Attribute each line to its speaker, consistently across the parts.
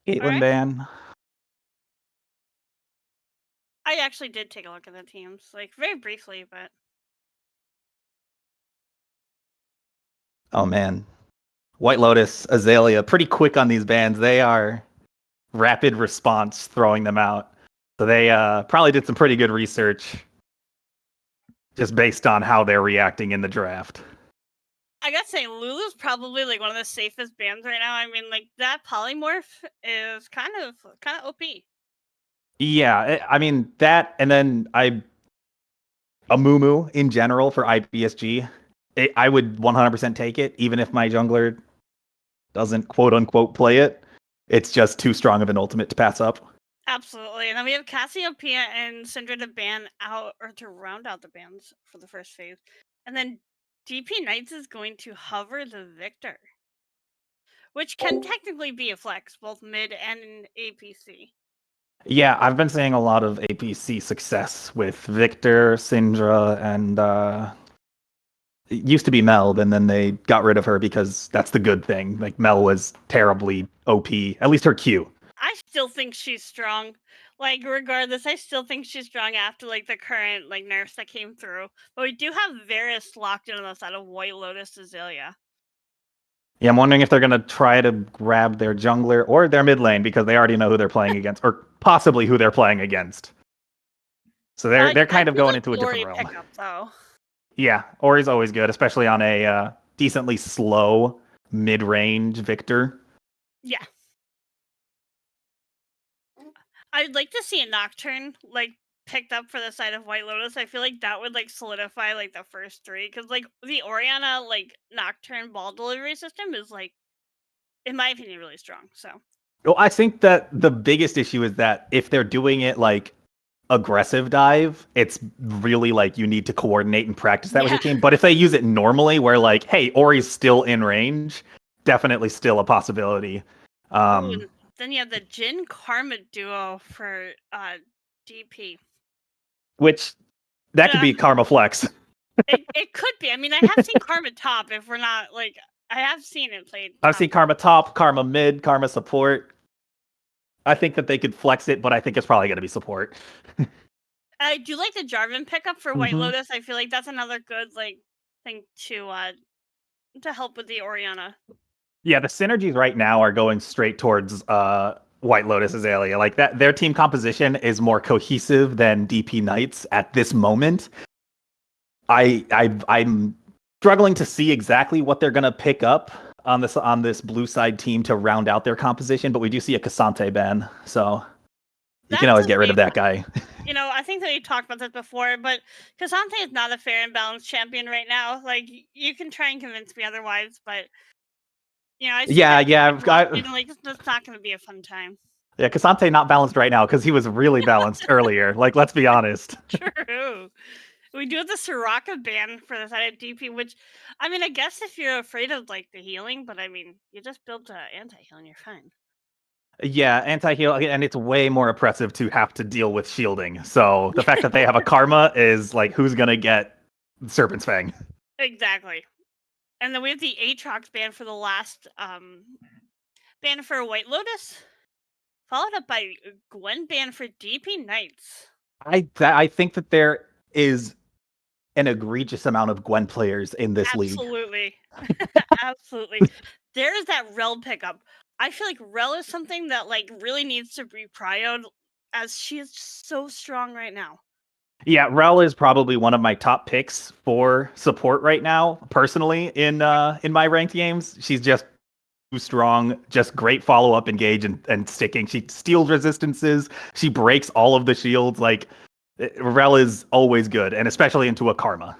Speaker 1: All
Speaker 2: Caitlyn
Speaker 1: right.
Speaker 2: ban.
Speaker 1: I actually did take a look at the teams, like very briefly, but
Speaker 2: Oh man. White Lotus, Azalea, pretty quick on these bans. They are rapid response throwing them out. So they probably did some pretty good research just based on how they're reacting in the draft.
Speaker 1: I gotta say, Lulu's probably like one of the safest bans right now. I mean, like that polymorph is kind of OP.
Speaker 2: Yeah, I mean that, and then a Mumu in general for IPSG. I would 100% take it, even if my jungler doesn't quote unquote play it. It's just too strong of an ultimate to pass up.
Speaker 1: Absolutely. And then we have Cassiopeia and Syndra to ban out, or to round out the bans for the first phase. And then DP Knights is going to hover the Victor, which can technically be a flex, both mid and in APC.
Speaker 2: Yeah, I've been seeing a lot of APC success with Victor, Syndra, and it used to be Mel, and then they got rid of her because that's the good thing. Like Mel was terribly OP, at least her Q.
Speaker 1: I still think she's strong. Like regardless, I still think she's strong after like the current like nerfs that came through. But we do have Varus locked in on the side of White Lotus Azalea.
Speaker 2: Yeah, I'm wondering if they're gonna try to grab their jungler or their mid lane because they already know who they're playing against, or possibly who they're playing against. So they're
Speaker 1: I
Speaker 2: kind of
Speaker 1: do
Speaker 2: going
Speaker 1: like
Speaker 2: into
Speaker 1: the
Speaker 2: a different
Speaker 1: Ori
Speaker 2: realm.
Speaker 1: pickup though.
Speaker 2: Yeah, Ori's always good, especially on a decently slow mid-range Victor.
Speaker 1: Yeah. I'd like to see a Nocturne like picked up for the side of White Lotus. I feel like that would like solidify like the first three, because like the Oriana like Nocturne ball delivery system is like, in my opinion, really strong. So
Speaker 2: Well, I think that the biggest issue is that if they're doing it like aggressive dive, it's really like you need to coordinate and practice that with your team. But if they use it normally, where like, hey, Ori's still in range, definitely still a possibility.
Speaker 1: Ooh, then you have the Jin Karma duo for DP.
Speaker 2: Which that could be Karma Flex.
Speaker 1: It could be. I mean, I have seen Karma top. If we're not like, I have seen it played.
Speaker 2: I've seen Karma top, Karma mid, Karma support. I think that they could flex it, but I think it's probably going to be support.
Speaker 1: I do like the Jarvan pickup for White Lotus. I feel like that's another good like thing to help with the Oriana.
Speaker 2: Yeah, the synergies right now are going straight towards White Lotus Azalea. Like that, their team composition is more cohesive than DP Knights at this moment. I'm struggling to see exactly what they're gonna pick up on this blue side team to round out their composition, but we do see a Cassante ban, so you can always get rid of that guy.
Speaker 1: You know, I think that we talked about this before, but Cassante is not a fair and balanced champion right now. Like, you can try and convince me otherwise, but you know, I see
Speaker 2: Yeah,
Speaker 1: that
Speaker 2: yeah,
Speaker 1: like it's not going to be a fun time.
Speaker 2: yeah. Cassante not balanced right now because he was really balanced earlier. Like, let's be honest.
Speaker 1: True. We do have the Soraka ban for the side of DP, which, I mean, I guess if you're afraid of like the healing, but I mean, you just built anti-healing, you're fine.
Speaker 2: Yeah, anti-heal, and it's way more oppressive to have to deal with shielding. So the fact that they have a karma is like, who's gonna get Serpent's Fang?
Speaker 1: Exactly. And then we have the Aatrox ban for the last ban for White Lotus, followed up by Gwen ban for DP Knights.
Speaker 2: I think that there is an egregious amount of Gwen players in this league.
Speaker 1: Absolutely. Absolutely. There's that Rel pickup. I feel like Rel is something that like really needs to be prioed, as she is so strong right now.
Speaker 2: Yeah, Rel is probably one of my top picks for support right now, personally, in my ranked games. She's just too strong, just great follow-up engage and sticking. She steals resistances, she breaks all of the shields. Like Rel is always good, and especially into a karma.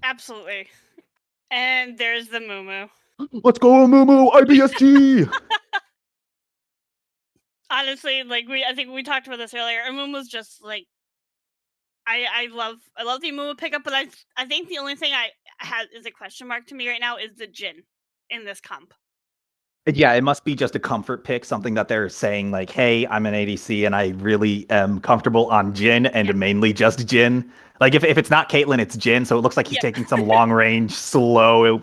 Speaker 1: Absolutely. And there's the Mumu.
Speaker 2: Let's go, Mumu, IBSG!
Speaker 1: Honestly, like I think we talked about this earlier. Mumu's just like, I love the Mumu pickup, but I think the only thing I have is a question mark to me right now is the Jin in this comp.
Speaker 2: Yeah, it must be just a comfort pick, something that they're saying like, hey, I'm an ADC and I really am comfortable on Jin and mainly just Jin. Like if it's not Caitlyn, it's Jin, so it looks like he's taking some long range, slow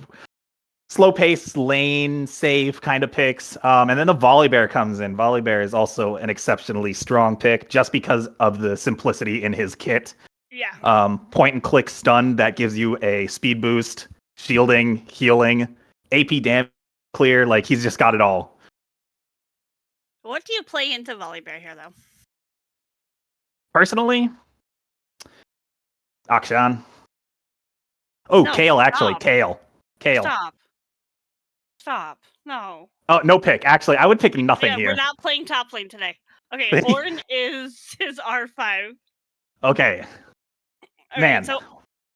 Speaker 2: slow pace, lane safe kind of picks. And then the Volibear comes in. Volibear is also an exceptionally strong pick just because of the simplicity in his kit.
Speaker 1: Yeah.
Speaker 2: Point and click stun that gives you a speed boost, shielding, healing, AP damage clear. Like he's just got it all.
Speaker 1: What do you play into Volibear here, though?
Speaker 2: Personally, Akshan. Oh,
Speaker 1: No,
Speaker 2: Kale, actually.
Speaker 1: stop.
Speaker 2: Kale.
Speaker 1: Stop. Stop. No.
Speaker 2: Oh, no pick. Actually, I would pick nothing
Speaker 1: Yeah,
Speaker 2: here.
Speaker 1: we're not playing top lane today. Okay, Orin is R5.
Speaker 2: Okay.
Speaker 1: All right,
Speaker 2: Man.
Speaker 1: so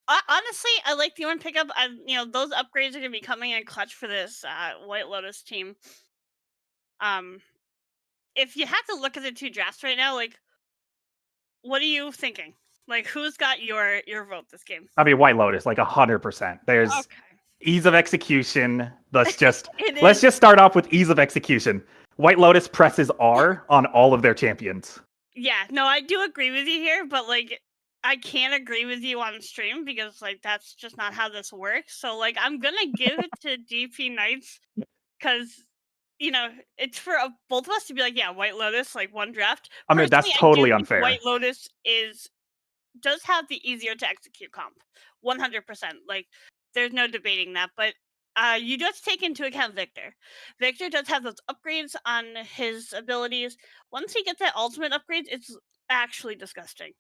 Speaker 1: honestly, I like the Orin pickup. Those upgrades are gonna be coming in clutch for this White Lotus team. If you had to look at the two drafts right now, like, what are you thinking? Like, who's got your vote this game?
Speaker 2: I mean, White Lotus, like 100%. There's
Speaker 1: Okay.
Speaker 2: ease of execution. Let's just
Speaker 1: It is.
Speaker 2: start off with ease of execution. White Lotus presses R on all of their champions.
Speaker 1: Yeah, no, I do agree with you here, but like, I can't agree with you on stream because like that's just not how this works. So like, I'm gonna give it to DP Knights because it's for both of us to be like, yeah, White Lotus, like one draft.
Speaker 2: I mean, that's
Speaker 1: Personally, I do
Speaker 2: totally
Speaker 1: think
Speaker 2: unfair.
Speaker 1: White Lotus does have the easier to execute comp, 100%. Like, there's no debating that. But you do have to take into account Victor. Victor does have those upgrades on his abilities. Once he gets that ultimate upgrades, it's actually disgusting.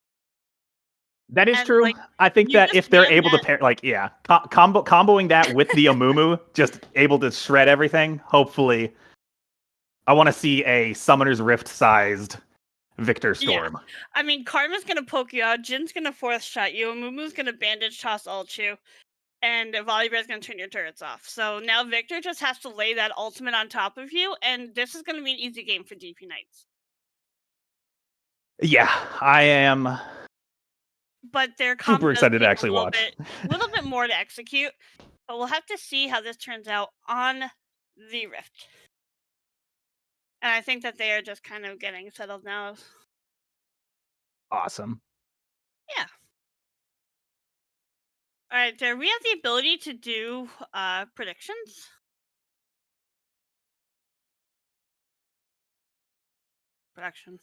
Speaker 2: That is
Speaker 1: And
Speaker 2: true.
Speaker 1: like,
Speaker 2: I think
Speaker 1: you
Speaker 2: that
Speaker 1: just
Speaker 2: if they're
Speaker 1: ban
Speaker 2: able to
Speaker 1: that.
Speaker 2: pair, like, yeah, comboing that with the Amumu, just able to shred everything. Hopefully, I want to see a Summoner's Rift sized Victor Storm.
Speaker 1: Yeah. I mean, Karma's gonna poke you out, Jin's gonna force shot you, Amumu's gonna bandage toss ult you, and Volibear's gonna turn your turrets off. So now Victor just has to lay that ultimate on top of you, and this is gonna be an easy game for DP Knights.
Speaker 2: Yeah, I am
Speaker 1: But their comp
Speaker 2: super
Speaker 1: does
Speaker 2: excited to
Speaker 1: take
Speaker 2: actually watch.
Speaker 1: a little bit more to execute. But we'll have to see how this turns out on the Rift. And I think that they are just kind of getting settled now.
Speaker 2: Awesome.
Speaker 1: Yeah. All right, do we have the ability to do predictions? Prediction.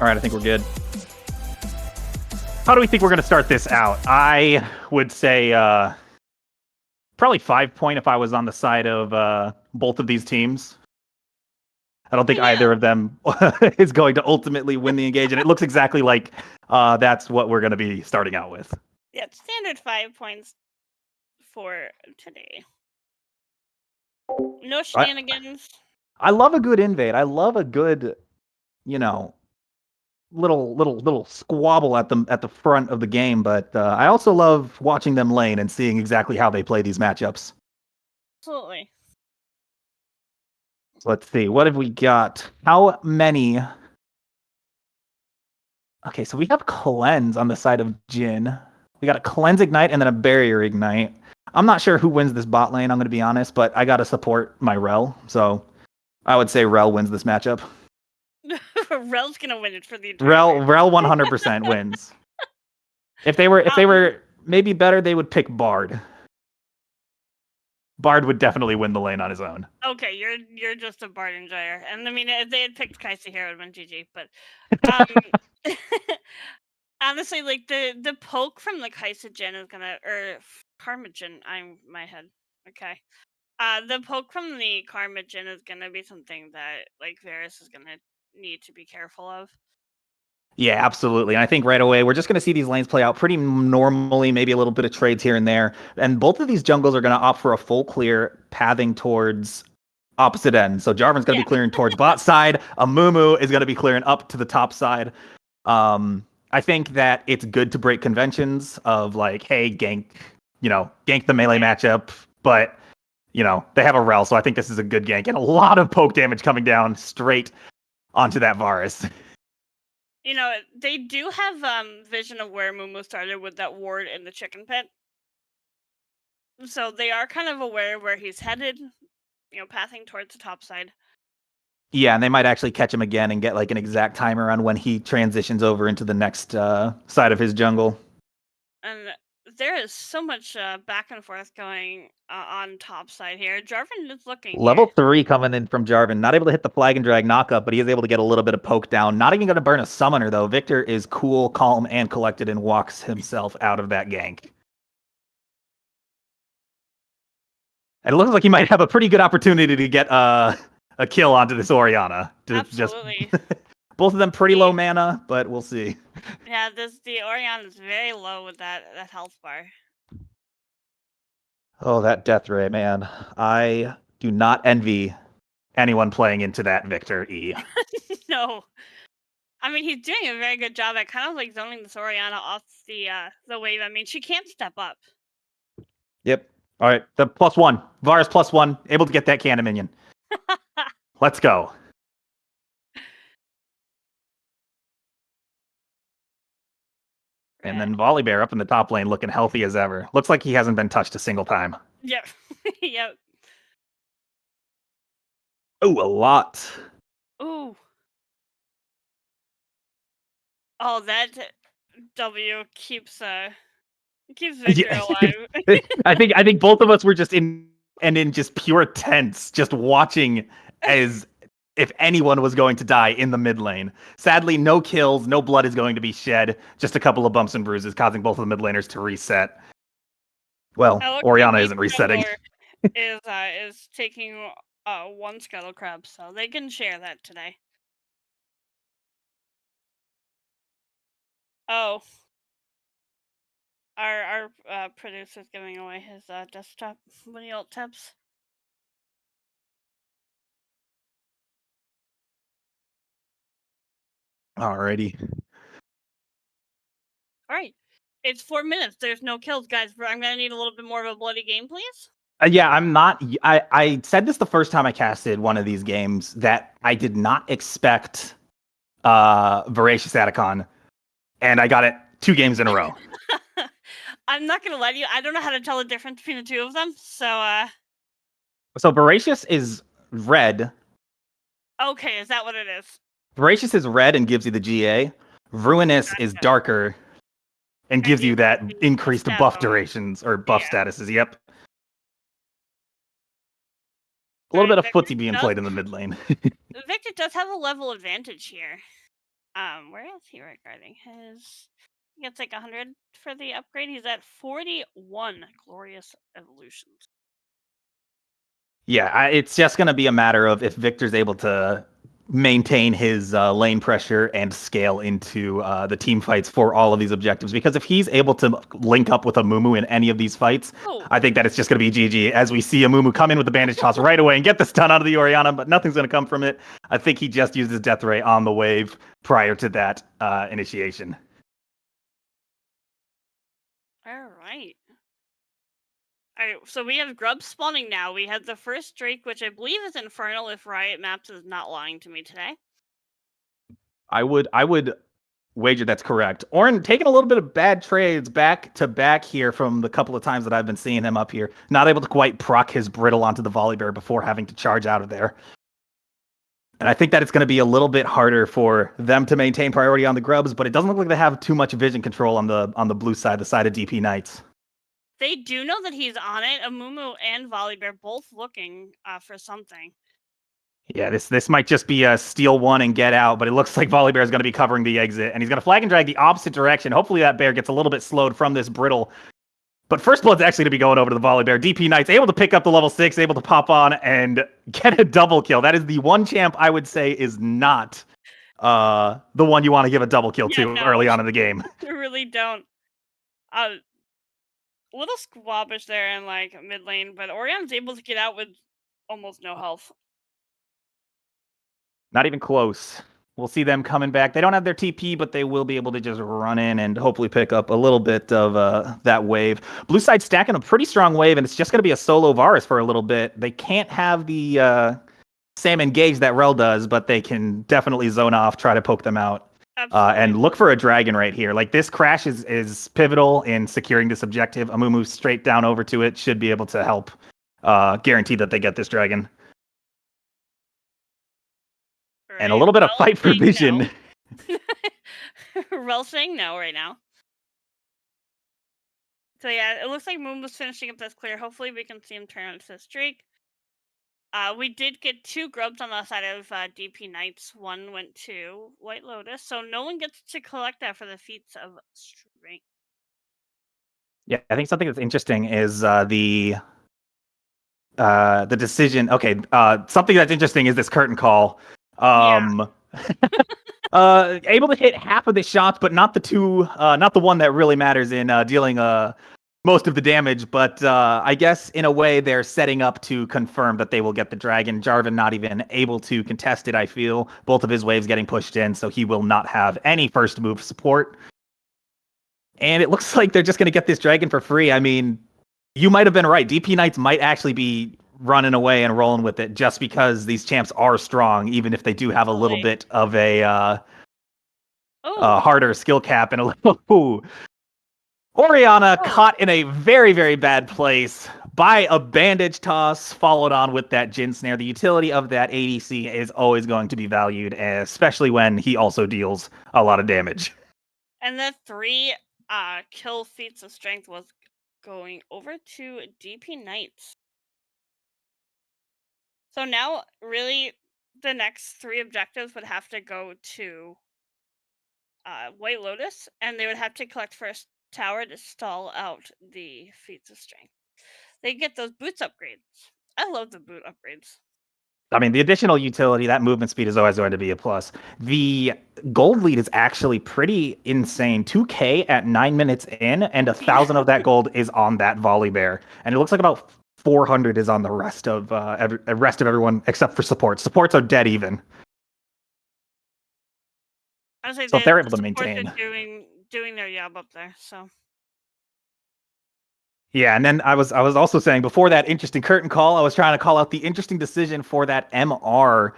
Speaker 2: All right, I think we're good. How do we think we're going to start this out? I would say probably 5-point if I was on the side of both of these teams. I don't think
Speaker 1: Yeah,
Speaker 2: either of them is going to ultimately win the engage, and it looks exactly like that's what we're going to be starting out with.
Speaker 1: yeah, standard 5 points for today. No
Speaker 2: I,
Speaker 1: shenanigans.
Speaker 2: I love a good invade. I love a good, you know, little squabble at the front of the game. But I also love watching them lane and seeing exactly how they play these matchups.
Speaker 1: Absolutely.
Speaker 2: So let's see, what have we got? How many? Okay, so we have cleanse on the side of Jin. We got a cleanse ignite and then a barrier ignite. I'm not sure who wins this bot lane, I'm going to be honest, but I got to support my Rel. So I would say Rel wins this matchup.
Speaker 1: Rel's gonna win it for the entire
Speaker 2: Rel 100% wins. If they were maybe better, they would pick Bard. Bard would definitely win the lane on his own.
Speaker 1: Okay, you're just a Bard enjoyer, and I mean, if they had picked Kaisa here, it would have been GG. But honestly, like the poke from the Kaisa Gen is gonna, or Karma Gen, I'm my head. Okay, the poke from the Karma Gen is gonna be something that like Varus is gonna need to be careful of.
Speaker 2: Yeah, absolutely. And I think right away we're just going to see these lanes play out pretty normally, maybe a little bit of trades here and there. And both of these jungles are going to opt for a full clear, pathing towards opposite ends. So Jarvan's going to
Speaker 1: Yeah,
Speaker 2: be clearing towards bot side. Amumu is going to be clearing up to the top side. I think that it's good to break conventions of like, hey, gank the melee matchup, but they have a Rel, so I think this is a good gank and a lot of poke damage coming down straight onto that Varus.
Speaker 1: they do have vision of where Mumu started with that ward in the chicken pit, so they are kind of aware where he's headed. Pathing towards the top side.
Speaker 2: Yeah, and they might actually catch him again and get like an exact timer on when he transitions over into the next side of his jungle.
Speaker 1: And there is so much back and forth going on top side here. Jarvan is looking
Speaker 2: Level
Speaker 1: here.
Speaker 2: 3 coming in from Jarvan. Not able to hit the flag and drag knockup, but he is able to get a little bit of poke down. Not even going to burn a summoner, though. Victor is cool, calm, and collected and walks himself out of that gank. And it looks like he might have a pretty good opportunity to get a kill onto this Orianna.
Speaker 1: Absolutely.
Speaker 2: Both of them pretty low mana, but we'll see.
Speaker 1: Yeah, the Orion is very low with that health bar.
Speaker 2: Oh, that death ray, man. I do not envy anyone playing into that Victor E.
Speaker 1: No. I mean, he's doing a very good job at kind of like zoning this Orianna off the wave. I mean, she can't step up.
Speaker 2: Yep. All right. The +1. Varus +1. Able to get that cannon minion. Let's go. And then Volibear up in the top lane looking healthy as ever. Looks like he hasn't been touched a single time.
Speaker 1: Yep. Yep.
Speaker 2: Oh, a lot.
Speaker 1: Ooh. Oh, that W keeps Victor
Speaker 2: Yeah.
Speaker 1: alive.
Speaker 2: I think both of us were just in just pure tense, just watching as if anyone was going to die in the mid lane. Sadly, no kills, no blood is going to be shed. Just a couple of bumps and bruises, causing both of the mid laners to reset. Well,
Speaker 1: It looks like
Speaker 2: Orianna
Speaker 1: each
Speaker 2: isn't resetting.
Speaker 1: jungler is taking one scuttle crab, so they can share that today. Oh, our producer's giving away his desktop when he alt tabs.
Speaker 2: Alrighty.
Speaker 1: All right, it's 4 minutes. There's no kills, guys. I'm gonna need a little bit more of a bloody game, please.
Speaker 2: Yeah, I'm not. I said this the first time I casted one of these games that I did not expect Voracious Atacon, and I got it 2 games in a row.
Speaker 1: I'm not gonna lie to you. I don't know how to tell the difference between the two of them.
Speaker 2: So Voracious is red.
Speaker 1: Okay, is that what it is?
Speaker 2: Voracious is red and gives you the GA. Ruinous is
Speaker 1: Gotcha.
Speaker 2: darker and
Speaker 1: And
Speaker 2: gives you that
Speaker 1: the
Speaker 2: increased
Speaker 1: stat
Speaker 2: buff
Speaker 1: bonus.
Speaker 2: durations or buff
Speaker 1: Yeah.
Speaker 2: statuses. Yep. A
Speaker 1: All
Speaker 2: little
Speaker 1: right,
Speaker 2: bit of footsie being played in the mid lane.
Speaker 1: Victor does have a level advantage here. Where is he regarding his? He gets like 100 for the upgrade. He's at 41 glorious evolutions.
Speaker 2: Yeah, it's just going to be a matter of if Victor's able to maintain his lane pressure and scale into the team fights for all of these objectives. Because if he's able to link up with a Mumu in any of these fights,
Speaker 1: Oh,
Speaker 2: I think that it's just going to be GG. As we see a Mumu come in with the bandage toss right away and get the stun out of the Orianna, but nothing's going to come from it. I think he just used his death ray on the wave prior to that initiation.
Speaker 1: all right. All right, so we have grubs spawning now. We have the first Drake, which I believe is Infernal if Riot Maps is not lying to me today.
Speaker 2: I would wager that's correct. Orin taking a little bit of bad trades back to back here from the couple of times that I've been seeing him up here. Not able to quite proc his brittle onto the volley bear before having to charge out of there. And I think that it's going to be a little bit harder for them to maintain priority on the grubs, but it doesn't look like they have too much vision control on the blue side, the side of DP Knights.
Speaker 1: They do know that he's on it. Amumu and Volibear both looking for something.
Speaker 2: Yeah, this might just be a steal one and get out, but it looks like Volleybear is going to be covering the exit, and he's going to flag and drag the opposite direction. Hopefully that bear gets a little bit slowed from this brittle. But First Blood's actually going to be going over to the Volleybear. DP Knight's able to pick up the level 6, able to pop on and get a double kill. That is the one champ I would say is not the one you want to give a double kill to early on in the game.
Speaker 1: I really don't. A little squabbish there in like mid lane, but Orion's able to get out with almost no health.
Speaker 2: Not even close. We'll see them coming back. They don't have their TP, but they will be able to just run in and hopefully pick up a little bit of that wave. Blue side stacking a pretty strong wave, and it's just going to be a solo Varus for a little bit. They can't have the same engage that Rel does, but they can definitely zone off, try to poke them out. And look for a dragon right here. Like, this crash is pivotal in securing this objective. Amumu straight down over to it should be able to help guarantee that they get this dragon.
Speaker 1: Right.
Speaker 2: And a little bit of fight for vision.
Speaker 1: No. Rel saying no right now. So yeah, it looks like Moon was finishing up this clear. Hopefully we can see him turn on to this Drake. We did get 2 grubs on the side of DP Knights. One went to White Lotus, so no one gets to collect that for the feats of strength.
Speaker 2: Yeah, I think something that's interesting is the decision. Okay, something that's interesting is this curtain call. Able to hit half of the shots, but not the one that really matters in dealing most of the damage. But I guess in a way they're setting up to confirm that they will get the dragon. Jarvan not even able to contest it. I feel both of his waves getting pushed in, so he will not have any first move support. And it looks like they're just going to get this dragon for free. I mean, you might have been right. DP Knights might actually be running away and rolling with it just because these champs are strong, even if they do have a little bit of a harder skill cap and a little... Orianna caught in a very, very bad place by a bandage toss, followed on with that Jhin snare. The utility of that ADC is always going to be valued, especially when he also deals a lot of damage.
Speaker 1: And the 3 kill feats of strength was going over to DP Knights. So now, really, the next 3 objectives would have to go to White Lotus, and they would have to collect first tower to stall out the feats of strength. They get those boots upgrades. I love the boot upgrades.
Speaker 2: I mean, the additional utility, that movement speed is always going to be a plus. The gold lead is actually pretty insane. 2K at 9 minutes in, and 1,000 of that gold is on that volley bear. And it looks like about 400 is on the rest of everyone except for support. Supports are dead even.
Speaker 1: I was like,
Speaker 2: so if they're able to maintain,
Speaker 1: doing their job up there. So
Speaker 2: yeah, and then I was also saying before that interesting curtain call, I was trying to call out the interesting decision for that MR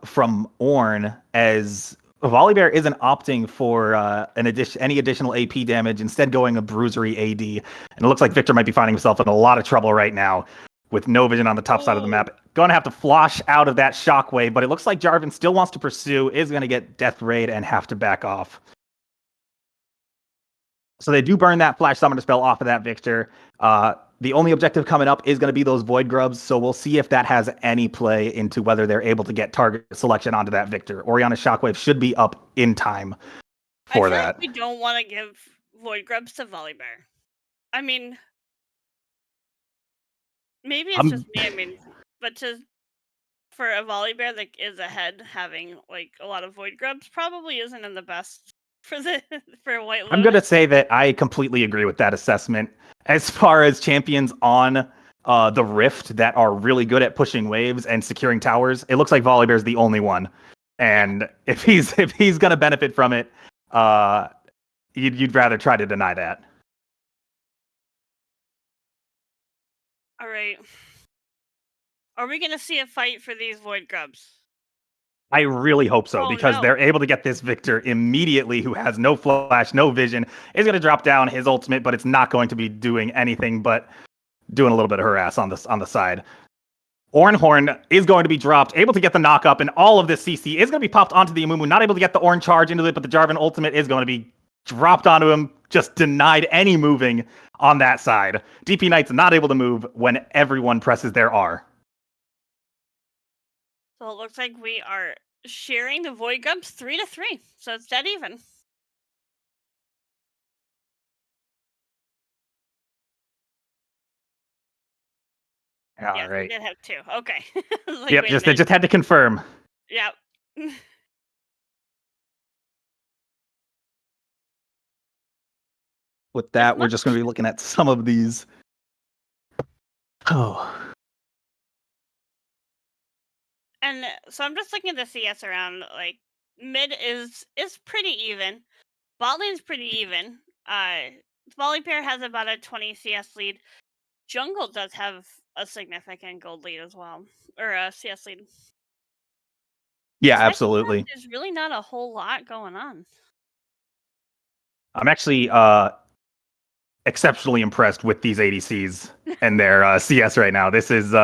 Speaker 2: from Ornn, as Volibear isn't opting for any additional AP damage, instead going a bruisery AD. And it looks like Victor might be finding himself in a lot of trouble right now with no vision on the top side of the map. Going to have to flosh out of that shockwave, but it looks like Jarvan still wants to pursue, is going to get death raid and have to back off. So they do burn that Flash Summoner spell off of that Victor. the only objective coming up is going to be those Void Grubs, so we'll see if that has any play into whether they're able to get target selection onto that Victor. Orianna Shockwave should be up in time
Speaker 1: I
Speaker 2: for
Speaker 1: feel like
Speaker 2: that.
Speaker 1: we don't want to give Void Grubs to Volibear. I mean, maybe it's just
Speaker 2: I'm
Speaker 1: me. I mean, but for a Volibear that is ahead, having like a lot of Void Grubs probably isn't in the best for the for White
Speaker 2: I'm going to
Speaker 1: Lotus.
Speaker 2: say that I completely agree with that assessment. As far as champions on the Rift that are really good at pushing waves and securing towers, it looks like Volibear is the only one.
Speaker 1: Yeah.
Speaker 2: And if he's going to benefit from it, you'd rather try to deny that.
Speaker 1: All right. Are we gonna see a fight for these Void Grubs?
Speaker 2: I really hope so
Speaker 1: Oh
Speaker 2: because they're
Speaker 1: no.
Speaker 2: able to get this Victor immediately who has no flash, no vision, is going to drop down his ultimate, but it's not going to be doing anything but doing a little bit of harass on the side. Ornhorn is going to be dropped, able to get the knock up, and all of this CC is going to be popped onto the Amumu, not able to get the Ornn charge into it, but the Jarvan ultimate is going to be dropped onto him, just denied any moving on that side. DP Knight's not able to move when everyone presses their R.
Speaker 1: So it looks like we are sharing the Void Grubs 3-3. So it's dead even.
Speaker 2: All
Speaker 1: Yes, we
Speaker 2: right.
Speaker 1: did have two. Okay. I was like,
Speaker 2: Yep,
Speaker 1: wait a
Speaker 2: just they
Speaker 1: minute.
Speaker 2: just had to confirm.
Speaker 1: Yep.
Speaker 2: With
Speaker 1: As
Speaker 2: that, we're
Speaker 1: much
Speaker 2: just going to be looking at some of these. Oh,
Speaker 1: and so I'm just looking at the CS around, like mid is pretty even. Bot lane's pretty even. Volibear has about a 20 CS lead. Jungle does have a significant gold lead as well. Or a CS lead.
Speaker 2: yeah,
Speaker 1: Aside from that,
Speaker 2: absolutely.
Speaker 1: there's really not a whole lot going on.
Speaker 2: I'm actually exceptionally impressed with these ADCs and their CS right now. This is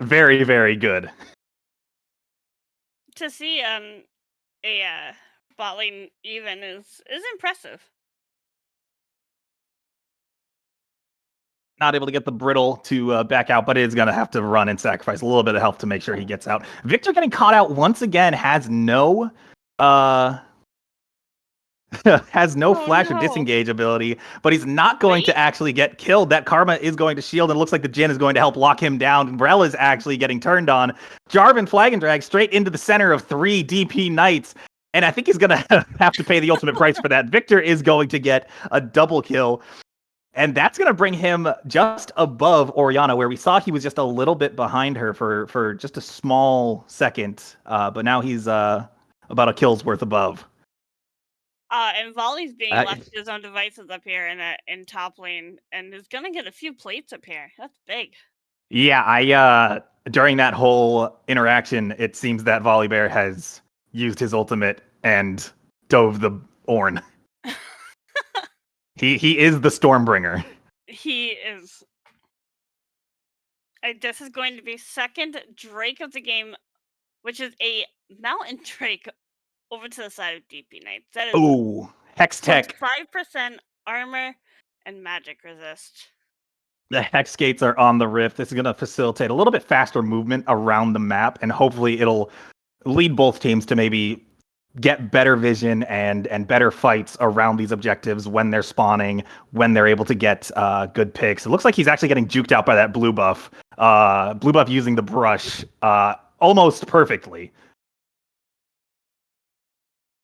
Speaker 2: very, very good.
Speaker 1: To see a bot lane even is impressive.
Speaker 2: Not able to get the brittle to back out, but is going to have to run and sacrifice a little bit of health to make sure he gets out. Victor getting caught out once again has no uh has no
Speaker 1: Oh
Speaker 2: flash or
Speaker 1: no.
Speaker 2: disengage ability, but he's not going
Speaker 1: Wait.
Speaker 2: to actually get killed. That Karma is going to shield, and it looks like the Jin is going to help lock him down. Rel is actually getting turned on. Jarvan flag and drag straight into the center of 3 DP Knights, and I think he's going to have to pay the ultimate price for that. Victor is going to get a double kill, and that's going to bring him just above Orianna, where we saw he was just a little bit behind her for just a small second, but now he's about a kill's worth above.
Speaker 1: And Volley's being
Speaker 2: Uh,
Speaker 1: left to his own devices up here in top lane, and is gonna get a few plates up here. That's big.
Speaker 2: Yeah, I during that whole interaction, it seems that Volibear has used his ultimate and dove the Ornn. He is the Stormbringer.
Speaker 1: He is. This is going to be second Drake of the game, which is a Mountain Drake over to the side of DP Knights. That is
Speaker 2: Ooh, Hex
Speaker 1: plus
Speaker 2: Tech.
Speaker 1: 5% armor and magic resist.
Speaker 2: The Hex Gates are on the Rift. This is going to facilitate a little bit faster movement around the map, and hopefully it'll lead both teams to maybe get better vision and better fights around these objectives when they're spawning, when they're able to get good picks. It looks like he's actually getting juked out by that blue buff. Blue buff using the brush almost perfectly.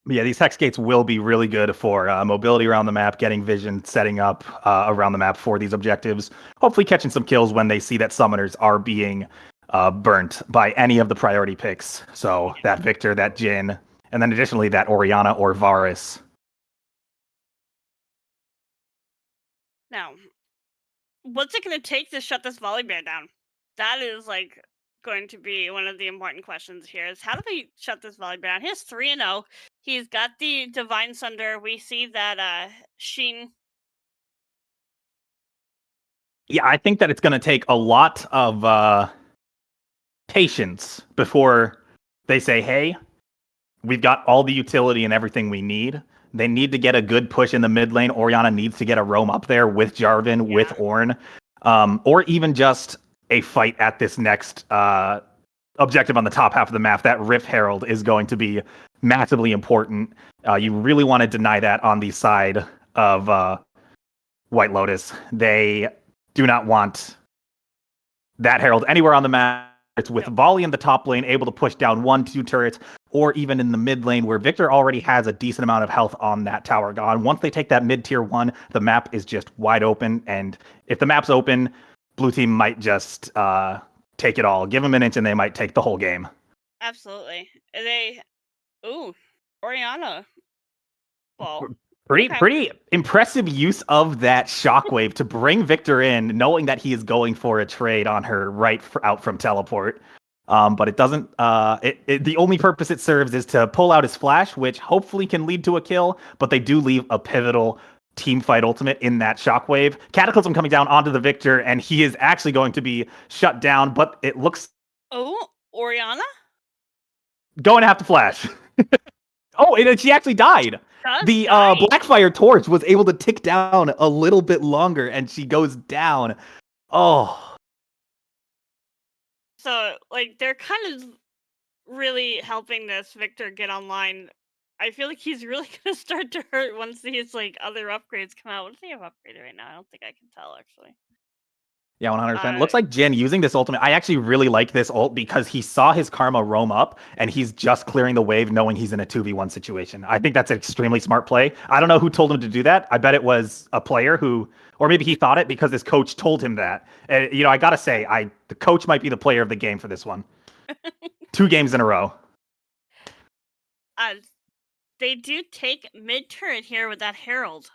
Speaker 2: But yeah, these hex gates will be really good for mobility around the map, getting vision, setting up around the map for these objectives. Hopefully, catching some kills when they see that summoners are being burnt by any of the priority picks. So that Victor, that Jin, and then additionally that Orianna or Varus.
Speaker 1: Now, what's it going to take to shut this Volibear down? That is like going to be one of the important questions here. Is how do we shut this Volibear down? He has 3-0. He's got the Divine Sunder. We see that Sheen.
Speaker 2: Yeah, I think that it's going to take a lot of patience before they say, hey, we've got all the utility and everything we need. They need to get a good push in the mid lane. Orianna needs to get a roam up there with Jarvan, with
Speaker 1: Yeah,
Speaker 2: Ornn, or even just a fight at this next objective on the top half of the map. That Rift Herald is going to be massively important. You really want to deny that on the side of White Lotus. They do not want that Herald anywhere on the map. It's with
Speaker 1: yep,
Speaker 2: Volley in the top lane, able to push down 1, 2 turrets, or even in the mid lane where Victor already has a decent amount of health on that tower gone. Once they take that mid tier 1, the map is just wide open. And if the map's open, blue team might just take it all. Give them an inch and they might take the whole game.
Speaker 1: absolutely. Ooh, Oriana ball. Okay.
Speaker 2: Pretty impressive use of that shockwave to bring Victor in, knowing that he is going for a trade on her right out from teleport. But it doesn't. The only purpose it serves is to pull out his flash, which hopefully can lead to a kill. But they do leave a pivotal team fight ultimate in that shockwave. Cataclysm coming down onto the Victor, and he is actually going to be shut down. But it looks
Speaker 1: Oh, Oriana
Speaker 2: going to have to flash. Oh, and she actually died.
Speaker 1: does
Speaker 2: The
Speaker 1: die.
Speaker 2: Blackfire torch was able to tick down a little bit longer, and she goes down. Oh,
Speaker 1: So, like, they're kind of really helping this Victor get online. I feel like he's really gonna start to hurt once these like other upgrades come out. What does he have upgraded right now? I don't think I can tell actually.
Speaker 2: yeah, 100%.
Speaker 1: Uh,
Speaker 2: Looks like Jin using this ultimate. I actually really like this ult because he saw his karma roam up, and he's just clearing the wave knowing he's in a 2v1 situation. I think that's an extremely smart play. I don't know who told him to do that. I bet it was a player who, or maybe he thought it because his coach told him that. I got to say, the coach might be the player of the game for this one. 2 games in a row.
Speaker 1: uh, they do take mid turret here with that Herald.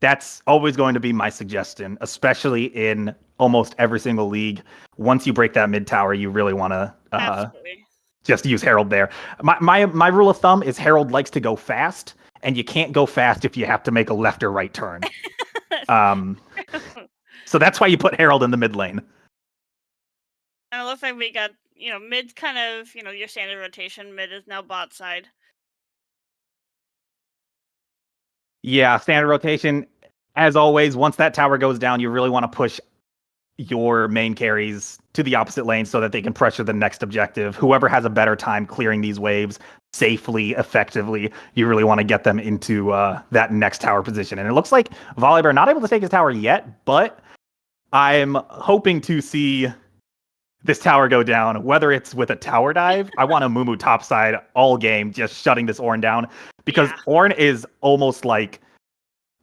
Speaker 2: That's always going to be my suggestion, especially in almost every single league. Once you break that mid tower, you really want to
Speaker 1: Absolutely.
Speaker 2: just use Herald there. My rule of thumb is Herald likes to go fast, and you can't go fast if you have to make a left or right turn. Um, so that's why you put Herald in the mid lane.
Speaker 1: And it looks like we got mid's kind of your standard rotation. Mid is now bot side.
Speaker 2: Yeah, standard rotation. As always, once that tower goes down, you really want to push your main carries to the opposite lane so that they can pressure the next objective. Whoever has a better time clearing these waves safely, effectively, you really want to get them into that next tower position. And it looks like Volibear not able to take his tower yet, but I'm hoping to see this tower go down, whether it's with a tower dive. I want a Mumu topside all game, just shutting this Ornn down, because
Speaker 1: Yeah.
Speaker 2: Ornn is almost like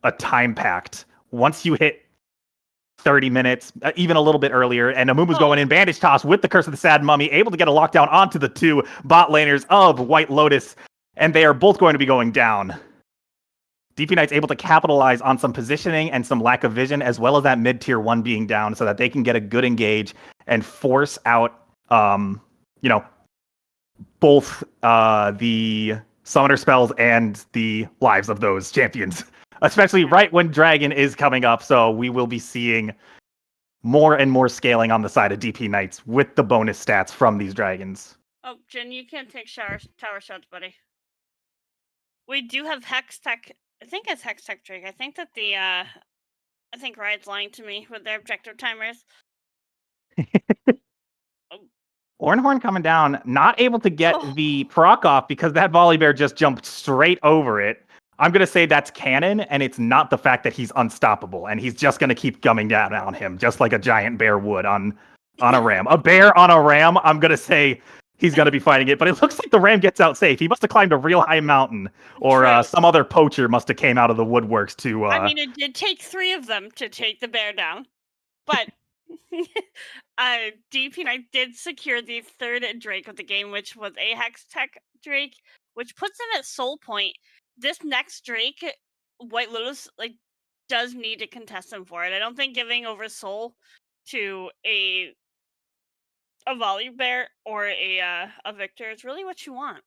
Speaker 2: a time pact. Once you hit 30 minutes, even a little bit earlier, and Amumu's going in bandage toss with the Curse of the Sad Mummy, able to get a lockdown onto the 2 bot laners of White Lotus, and they are both going to be going down. DP Knight's able to capitalize on some positioning and some lack of vision, as well as that mid tier 1 being down, so that they can get a good engage and force out, both the summoner spells and the lives of those champions, especially right when Dragon is coming up. So we will be seeing more and more scaling on the side of DP Knights with the bonus stats from these dragons.
Speaker 1: Oh, Jen, you can't take tower shots, buddy. We do have Hex Tech. I think it's Hex Tech Drake. I think that I think Riot's lying to me with their objective timers.
Speaker 2: Ornhorn coming down, not able to get the proc off because that Volibear just jumped straight over it. I'm going to say that's canon, and it's not the fact that he's unstoppable, and he's just going to keep gumming down on him, just like a giant bear would on a ram. A bear on a ram, I'm going to say he's going to be fighting it, but it looks like the ram gets out safe. He must have climbed a real high mountain, or some other poacher must have came out of the woodworks to...
Speaker 1: I mean, it did take 3 of them to take the bear down, but... DP Knight did secure the 3rd Drake of the game, which was a Hex Tech Drake, which puts him at soul point. This next Drake, White Lotus does need to contest him for it. I don't think giving over soul to a Volibear or a Victor is really what you want.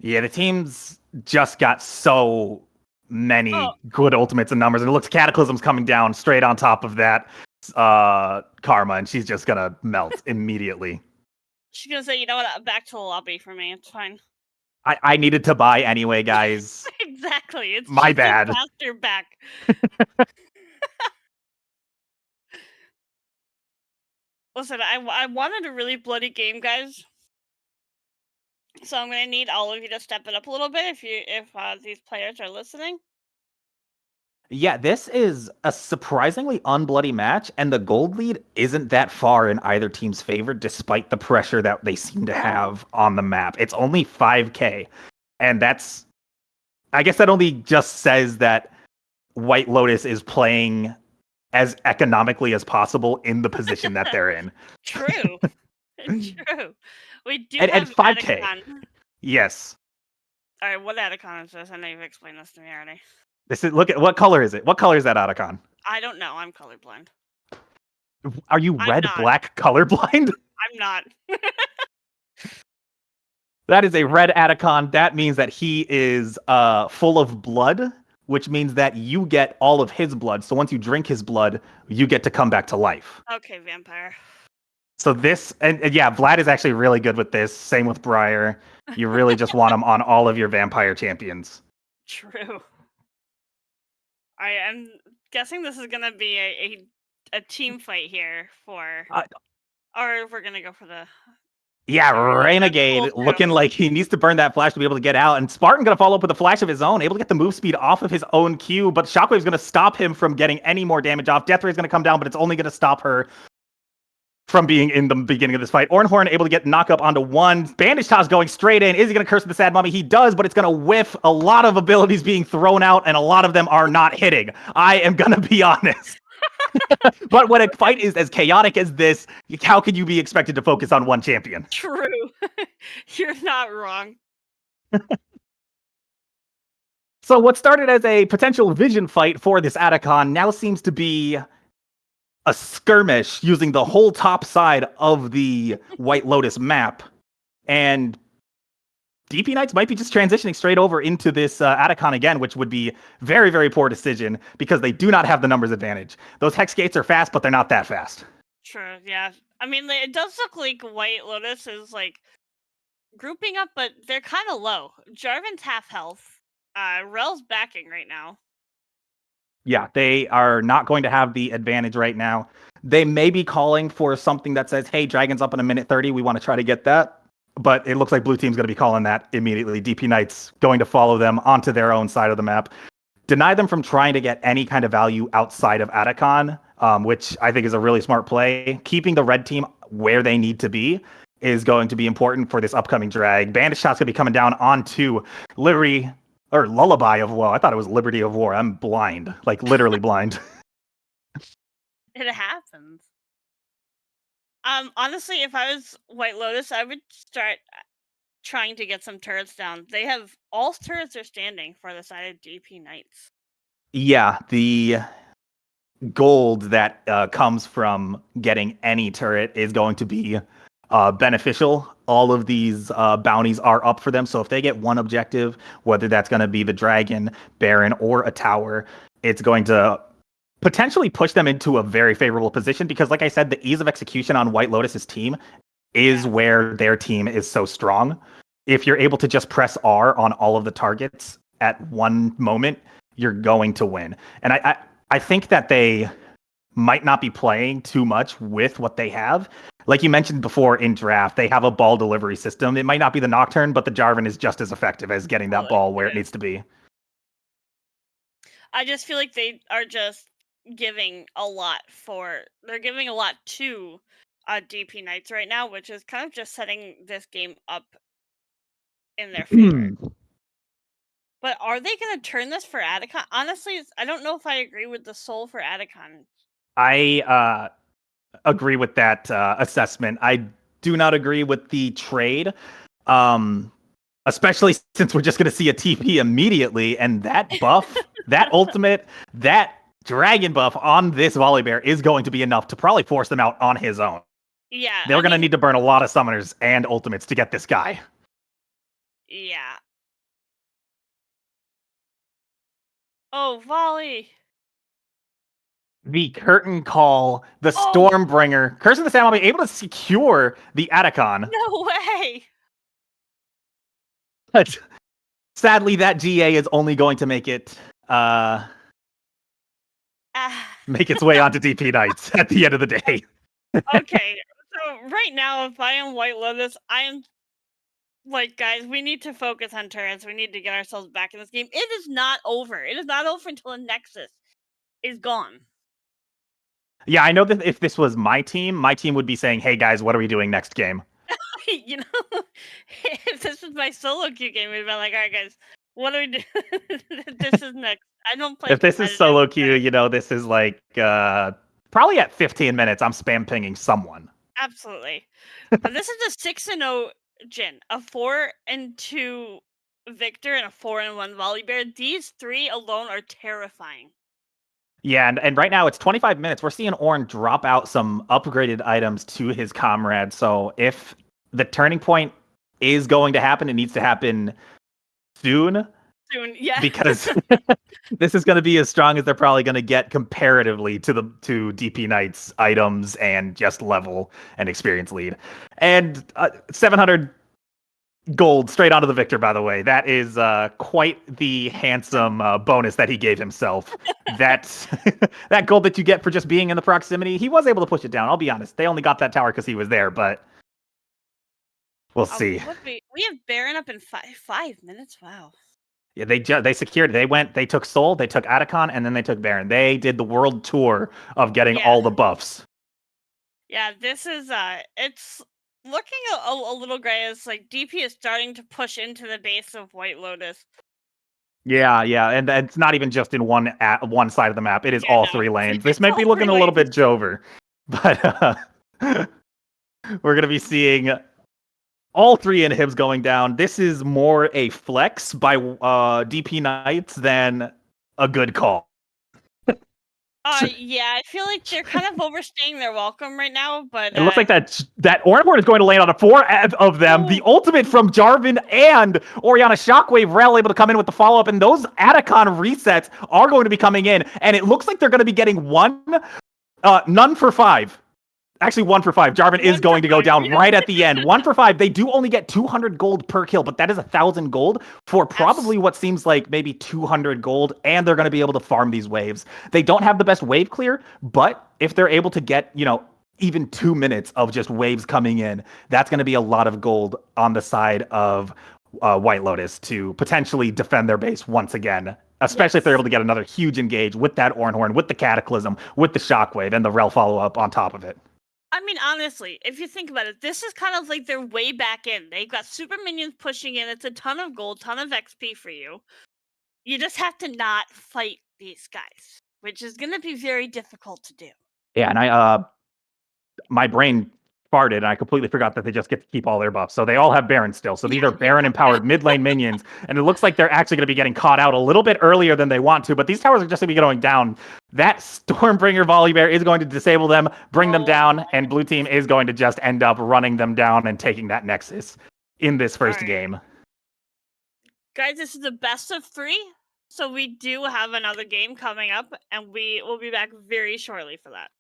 Speaker 2: Yeah, the team's just got so many good ultimates and numbers, and it looks Cataclysm's coming down straight on top of that Karma, and she's just gonna melt immediately.
Speaker 1: She's gonna say, you know what, back to the lobby for me, it's fine.
Speaker 2: I needed to buy anyway, guys.
Speaker 1: Exactly. It's
Speaker 2: My
Speaker 1: just a
Speaker 2: bad.
Speaker 1: caster back. Listen, I wanted a really bloody game, guys. So I'm gonna need all of you to step it up a little bit if these players are listening.
Speaker 2: Yeah, this is a surprisingly unbloody match, and the gold lead isn't that far in either team's favor, despite the pressure that they seem to have on the map. It's only 5K, and I guess that only just says that White Lotus is playing as economically as possible in the position that they're in.
Speaker 1: True. True. We do
Speaker 2: And
Speaker 1: have
Speaker 2: 5K,
Speaker 1: Atacon.
Speaker 2: yes.
Speaker 1: All right, what Atacon is this? I know you've explained this to me already.
Speaker 2: This is look at what color is it? What color is that Otacon?
Speaker 1: I don't know. I'm colorblind.
Speaker 2: Are you
Speaker 1: I'm
Speaker 2: red
Speaker 1: not.
Speaker 2: black colorblind?
Speaker 1: I'm not.
Speaker 2: That is a red Atacon. That means that he is full of blood, which means that you get all of his blood. So once you drink his blood, you get to come back to life.
Speaker 1: Okay, vampire.
Speaker 2: So this, and yeah, Vlad is actually really good with this. Same with Briar. You really just want him on all of your vampire champions.
Speaker 1: True. I am guessing this is gonna be a team fight here for,
Speaker 2: Uh,
Speaker 1: or we're gonna go for the.
Speaker 2: Yeah,
Speaker 1: Or that's cool
Speaker 2: Renegade
Speaker 1: too.
Speaker 2: looking like he needs to burn that flash to be able to get out. And Spartan going to follow up with a flash of his own, able to get the move speed off of his own Q. But Shockwave's going to stop him from getting any more damage off. Death Ray's going to come down, but it's only going to stop her from being in the beginning of this fight. Ornhorn able to get knock up onto one. Bandage Toss going straight in. Is he going to curse the Sad Mummy? He does, but it's going to whiff. A lot of abilities being thrown out, and a lot of them are not hitting. I am going to be honest. But when a fight is as chaotic as this, how can you be expected to focus on one champion?
Speaker 1: True. You're not wrong.
Speaker 2: So what started as a potential vision fight for this Atacon now seems to be a skirmish using the whole top side of the White Lotus map. And DP Knights might be just transitioning straight over into this Atacon again, which would be very, very poor decision because they do not have the numbers advantage. Those Hex Gates are fast, but they're not that fast.
Speaker 1: True, yeah. I mean, it does look like White Lotus is, like, grouping up, but they're kind of low. Jarvan's half health. Rel's backing right now.
Speaker 2: Yeah, they are not going to have the advantage right now. They may be calling for something that says, hey, Dragon's up in a minute 30. We want to try to get that. But it looks like Blue Team's going to be calling that immediately. DP Knight's going to follow them onto their own side of the map. Deny them from trying to get any kind of value outside of Atacon, which I think is a really smart play. Keeping the red team where they need to be is going to be important for this upcoming drag. Bandage Shot's going to be coming down onto Liberty, or Lullaby of Woe. I thought it was Liberty of War. I'm blind, like literally blind.
Speaker 1: It happens. Honestly, if I was White Lotus, I would start trying to get some turrets down. They have all turrets are standing for the side of DP Knights.
Speaker 2: Yeah, the gold that comes from getting any turret is going to be beneficial. All of these bounties are up for them. So if they get one objective, whether that's going to be the dragon, baron, or a tower, it's going to potentially push them into a very favorable position because, like I said, the ease of execution on White Lotus's team is where their team is so strong. If you're able to just press R on all of the targets at one moment, you're going to win. And I think that they might not be playing too much with what they have. Like you mentioned before in draft, they have a ball delivery system. It might not be the Nocturne, but the Jarvan is just as effective as getting that ball where it needs to be.
Speaker 1: I just feel like they are just giving a lot they're giving a lot to DP Knights right now, which is kind of just setting this game up in their favor. But are they going to turn this for Atacon? Honestly, I don't know if I agree with the soul for Atacon.
Speaker 2: I agree with that assessment. I do not agree with the trade, especially since we're just going to see a TP immediately. And that buff, that ultimate, that dragon buff on this Volibear is going to be enough to probably force them out on his own.
Speaker 1: Yeah.
Speaker 2: They're going to need to burn a lot of summoners and ultimates to get this guy.
Speaker 1: Yeah. Oh, volley.
Speaker 2: The curtain call, the Stormbringer, Curse of the Sand will be able to secure the Atacon.
Speaker 1: No way.
Speaker 2: But sadly, that GA is only going to make it
Speaker 1: Ah.
Speaker 2: make its way onto DP Knights at the end of the day.
Speaker 1: Okay, so right now, if I am White Lotus, I am like, guys, we need to focus on turrets. We need to get ourselves back in this game. It is not over. It is not over until the Nexus is gone.
Speaker 2: Yeah, I know that if this was my team would be saying, "Hey guys, what are we doing next game?"
Speaker 1: You know, if this was my solo queue game, we'd be like, all right, guys, what do we do? This is next. I don't play
Speaker 2: If this is
Speaker 1: competitive.
Speaker 2: solo queue, this is like probably at 15 minutes, I'm spam pinging someone.
Speaker 1: Absolutely. But this is a 6-0 Jin, a 4-2 Victor, and a 4-1 Volibear. These three alone are terrifying.
Speaker 2: Yeah, and right now it's 25 minutes. We're seeing Ornn drop out some upgraded items to his comrade. So if the turning point is going to happen, it needs to happen soon
Speaker 1: Soon, yeah.
Speaker 2: because this is going to be as strong as they're probably going to get comparatively to DP Knight's items and just level and experience lead. And 700 gold straight onto the Victor, by the way. That is quite the handsome bonus that he gave himself. That that gold that you get for just being in the proximity, he was able to push it down. I'll be honest. They only got that tower because he was there, but we'll see.
Speaker 1: What we have Baron up in 5 minutes. Wow.
Speaker 2: Yeah, they secured. They took Soul, they took Atacon, and then they took Baron. They did the world tour of getting
Speaker 1: Yeah.
Speaker 2: all the buffs.
Speaker 1: Yeah, this is it's looking a little gray as like DP is starting to push into the base of White Lotus.
Speaker 2: Yeah, yeah, and it's not even just in one side of the map. It is
Speaker 1: Yeah,
Speaker 2: all
Speaker 1: no.
Speaker 2: three lanes. This
Speaker 1: It's
Speaker 2: might
Speaker 1: all
Speaker 2: be
Speaker 1: three
Speaker 2: looking a little bit
Speaker 1: lanes.
Speaker 2: Jover, but we're gonna be seeing all three inhibs going down. This is more a flex by DP Knights than a good call.
Speaker 1: Yeah, I feel like they're kind of overstaying their welcome right now, but
Speaker 2: It looks like that Oranhorn is going to land on a four of them. The
Speaker 1: oh,
Speaker 2: ultimate from Jarvan and Orianna Shockwave Rel able to come in with the follow up, and those Atacon resets are going to be coming in, and it looks like they're going to be getting none for 5. Actually, 1 for 5. Jarvan is
Speaker 1: 1 for
Speaker 2: going to go
Speaker 1: 5.
Speaker 2: down right at the end. 1 for 5. They do only get 200 gold per kill, but that is 1,000 gold for probably what seems like maybe 200 gold, and they're going to be able to farm these waves. They don't have the best wave clear, but if they're able to get, even 2 minutes of just waves coming in, that's going to be a lot of gold on the side of White Lotus to potentially defend their base once again. Especially if they're able to get another huge engage with that Ornhorn, with the Cataclysm, with the Shockwave, and the Rel follow-up on top of it.
Speaker 1: I mean, honestly, if you think about it, this is kind of like their way back in. They've got super minions pushing in. It's a ton of gold, ton of XP for you. You just have to not fight these guys, which is going to be very difficult to do.
Speaker 2: Yeah, and my brain farted, and I completely forgot that they just get to keep all their buffs. So they all have Baron still. So these are Baron empowered mid lane minions, and it looks like they're actually going to be getting caught out a little bit earlier than they want to. But these towers are just going to be going down. That Stormbringer Volibear is going to disable them, bring them down, and blue team is going to just end up running them down and taking that Nexus in this first game.
Speaker 1: Guys, this is the best of 3. So we do have another game coming up, and we will be back very shortly for that.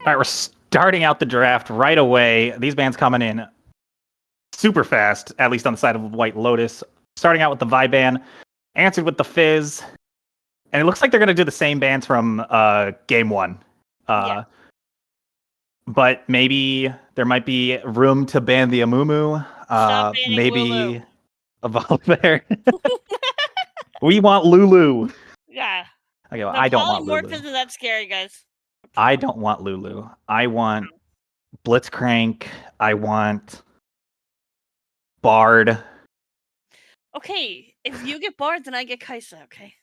Speaker 2: All right, we're starting out the draft right away. These bands coming in super fast, at least on the side of White Lotus. Starting out with the Viban, answered with the Fizz, and it looks like they're going to do the same bands from game one.
Speaker 1: Yeah.
Speaker 2: But maybe there might be room to ban the Amumu.
Speaker 1: Stop banning Lulu.
Speaker 2: Maybe evolve there. We want Lulu.
Speaker 1: Yeah.
Speaker 2: Okay, well,
Speaker 1: The
Speaker 2: I don't want
Speaker 1: polymorph
Speaker 2: Lulu.
Speaker 1: isn't that scary, guys.
Speaker 2: I don't want Lulu. I want Blitzcrank. I want Bard.
Speaker 1: Okay, if you get Bard, then I get Kaisa, okay?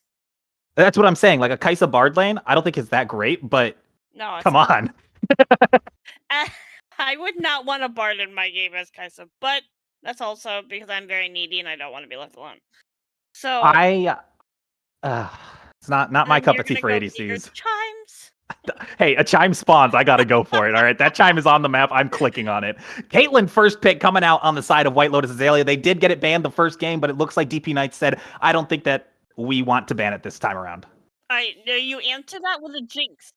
Speaker 2: That's what I'm saying. Like a Kaisa Bard lane, I don't think is that great, but
Speaker 1: No, it's
Speaker 2: come
Speaker 1: not.
Speaker 2: on.
Speaker 1: I would not want a Bard in my game as Kaisa, but that's also because I'm very needy and I don't want to be left alone. So
Speaker 2: I it's not my
Speaker 1: then
Speaker 2: cup
Speaker 1: you're
Speaker 2: of tea
Speaker 1: gonna
Speaker 2: for
Speaker 1: go get your
Speaker 2: ADCs.
Speaker 1: chimes.
Speaker 2: Hey, a chime spawns. I gotta go for it. All right, that chime is on the map. I'm clicking on it. Caitlyn first pick coming out on the side of White Lotus Azalea. They did get it banned the first game, but it looks like DP Knights said, I don't think that we want to ban it this time around.
Speaker 1: Alright, no, you answer that with a jinx.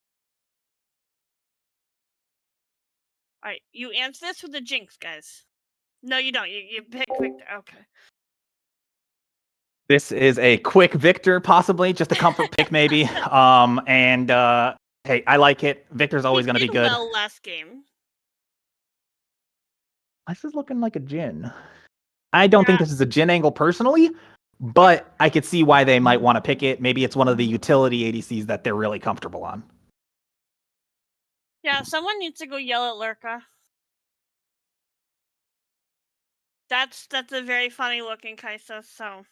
Speaker 1: Alright, you answer this with a jinx, guys. No, you don't. You pick Victor. Okay.
Speaker 2: This is a quick Victor, possibly just a comfort pick, maybe. And hey, I like it. Victor's always going to be good.
Speaker 1: Well last game.
Speaker 2: This is looking like a Jin. I don't think this is a Jin angle personally, but I could see why they might want to pick it. Maybe it's one of the utility ADCs that they're really comfortable on.
Speaker 1: Yeah, someone needs to go yell at Lurka. That's a very funny looking Kaisa, so.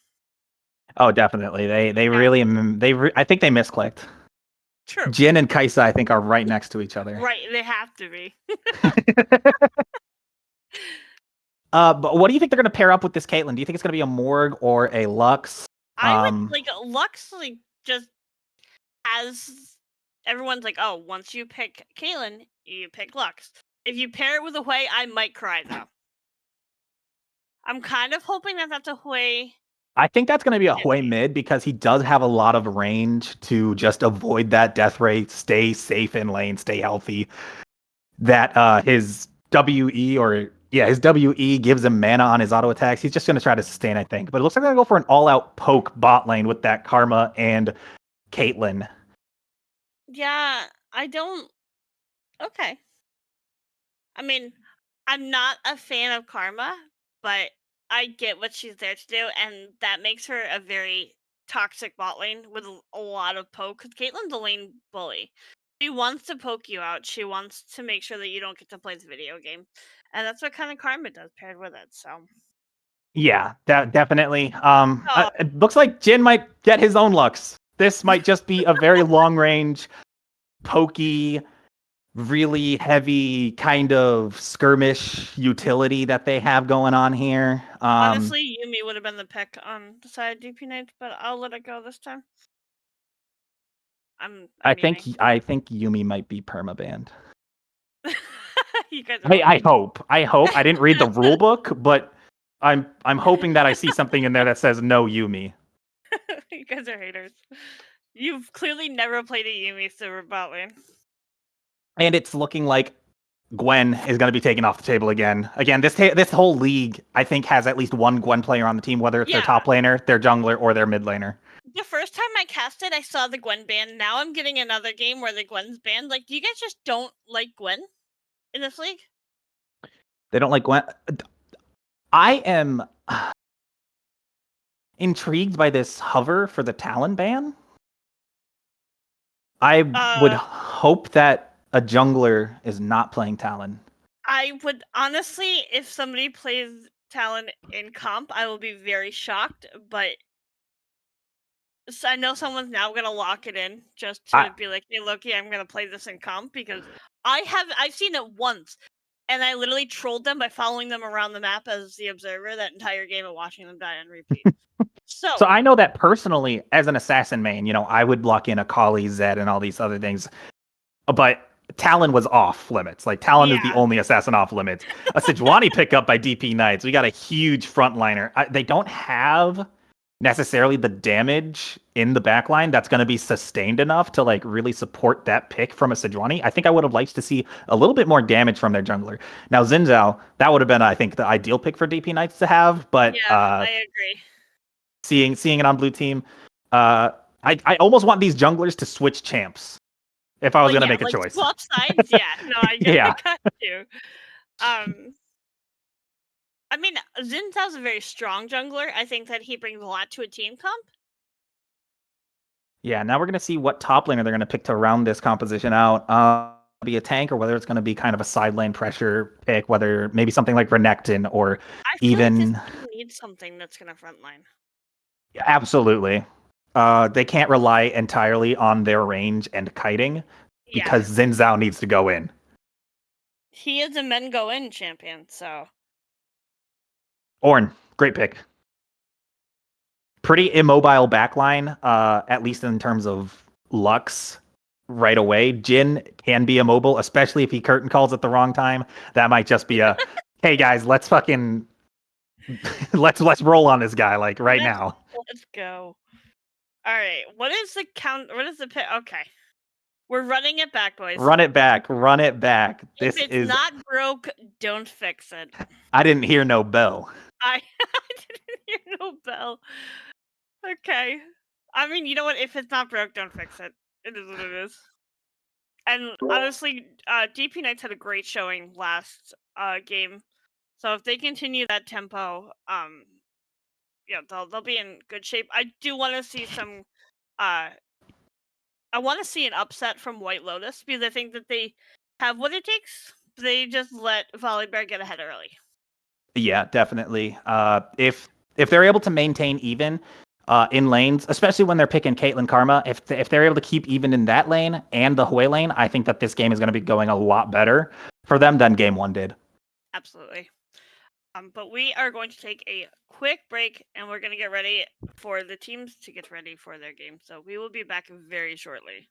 Speaker 2: Oh, definitely. They really I think they misclicked.
Speaker 1: True.
Speaker 2: Jin and Kaisa, I think, are right next to each other.
Speaker 1: Right, they have to be.
Speaker 2: But what do you think they're going to pair up with this Caitlyn? Do you think it's going to be a Morg or a Lux?
Speaker 1: I would like Lux like just as everyone's like, oh, once you pick Caitlyn, you pick Lux. If you pair it with a Hui, I might cry though. I'm kind of hoping that that's a Hui.
Speaker 2: I think that's going to be a Hui mid because he does have a lot of range to just avoid that death rate, stay safe in lane, stay healthy. That his WE his WE gives him mana on his auto attacks. He's just going to try to sustain, I think. But it looks like they're going to go for an all-out poke bot lane with that Karma and Caitlyn.
Speaker 1: Yeah, I don't. Okay. I mean, I'm not a fan of Karma, but I get what she's there to do, and that makes her a very toxic bot lane with a lot of poke. Because Caitlyn's a lane bully. She wants to poke you out. She wants to make sure that you don't get to play the video game, and that's what kind of Karma does paired with it. So.
Speaker 2: Yeah, definitely. It looks like Jin might get his own Lux. This might just be a very long range, pokey, really heavy kind of skirmish utility that they have going on here.
Speaker 1: Honestly, Yuumi would have been the pick on the side of DP Knights, but I'll let it go this time.
Speaker 2: I think Yuumi might be permabanned.
Speaker 1: You guys
Speaker 2: I hope. I didn't read the rule book, but I'm hoping that I see something in there that says no Yuumi.
Speaker 1: You guys are haters. You've clearly never played a Yuumi silver bot lane.
Speaker 2: And it's looking like Gwen is going to be taken off the table again. Again, this whole league, I think, has at least one Gwen player on the team, whether it's their top laner, their jungler, or their mid laner.
Speaker 1: The first time I casted, I saw the Gwen ban. Now I'm getting another game where the Gwen's banned. Like, do you guys just don't like Gwen in this league?
Speaker 2: They don't like Gwen. I am intrigued by this hover for the Talon ban. I would hope that a jungler is not playing Talon.
Speaker 1: I would honestly, if somebody plays Talon in comp, I will be very shocked. But so I know someone's now gonna lock it in just to be like, "Hey, Loki, I'm gonna play this in comp," because I've seen it once, and I literally trolled them by following them around the map as the observer that entire game and watching them die on repeat.
Speaker 2: So I know that personally, as an assassin main, I would lock in a Kali, Zed, and all these other things, but Talon was off limits. Like, Talon is the only assassin off limits. A Sejuani pickup by DP Knights. We got a huge frontliner. They don't have necessarily the damage in the backline that's going to be sustained enough to like really support that pick from a Sejuani. I think I would have liked to see a little bit more damage from their jungler. Now Xin Zhao, that would have been, I think, the ideal pick for DP Knights to have, but
Speaker 1: Yeah, I agree.
Speaker 2: seeing it on blue team, I almost want these junglers to switch champs if I was
Speaker 1: Like,
Speaker 2: going to
Speaker 1: yeah,
Speaker 2: make a
Speaker 1: like
Speaker 2: choice.
Speaker 1: swap sides. Yeah, no, I
Speaker 2: Yeah.
Speaker 1: got you. I mean, Xin Zhao's a very strong jungler. I think that he brings a lot to a team comp.
Speaker 2: Yeah, now we're going to see what top laner they're going to pick to round this composition out. Be a tank or whether it's going to be kind of a side lane pressure pick, whether maybe something like Renekton or
Speaker 1: I feel like this
Speaker 2: even
Speaker 1: team needs something that's gonna frontline.
Speaker 2: absolutely. They can't rely entirely on their range and kiting
Speaker 1: Yeah,
Speaker 2: because Xin Zhao needs to go in.
Speaker 1: he is a men go in champion, so
Speaker 2: Ornn, great pick. Pretty immobile backline, at least in terms of Lux right away. Jin can be immobile, especially if he curtain calls at the wrong time. That might just be a, hey guys, let's fucking let's roll on this guy like right now.
Speaker 1: let's go. All right, what is the count? What is the pick? Okay, we're running it back, boys.
Speaker 2: Run it back, run it back.
Speaker 1: If
Speaker 2: This
Speaker 1: it's
Speaker 2: is
Speaker 1: not broke, don't fix it.
Speaker 2: I didn't hear no bell.
Speaker 1: I didn't hear no bell. Okay. I mean, you know what? If it's not broke, don't fix it. It is what it is. And honestly, DP Knights had a great showing last game, so if they continue that tempo, yeah, they'll be in good shape. I do want to see some. I want to see an upset from White Lotus because I think that they have what it takes. They just let Volibear get ahead early.
Speaker 2: Yeah, definitely. If they're able to maintain even in lanes, especially when they're picking Caitlyn Karma, if they're able to keep even in that lane and the Hui lane, I think that this game is going to be going a lot better for them than game one did.
Speaker 1: Absolutely. But we are going to take a quick break and we're going to get ready for the teams to get ready for their game. So we will be back very shortly.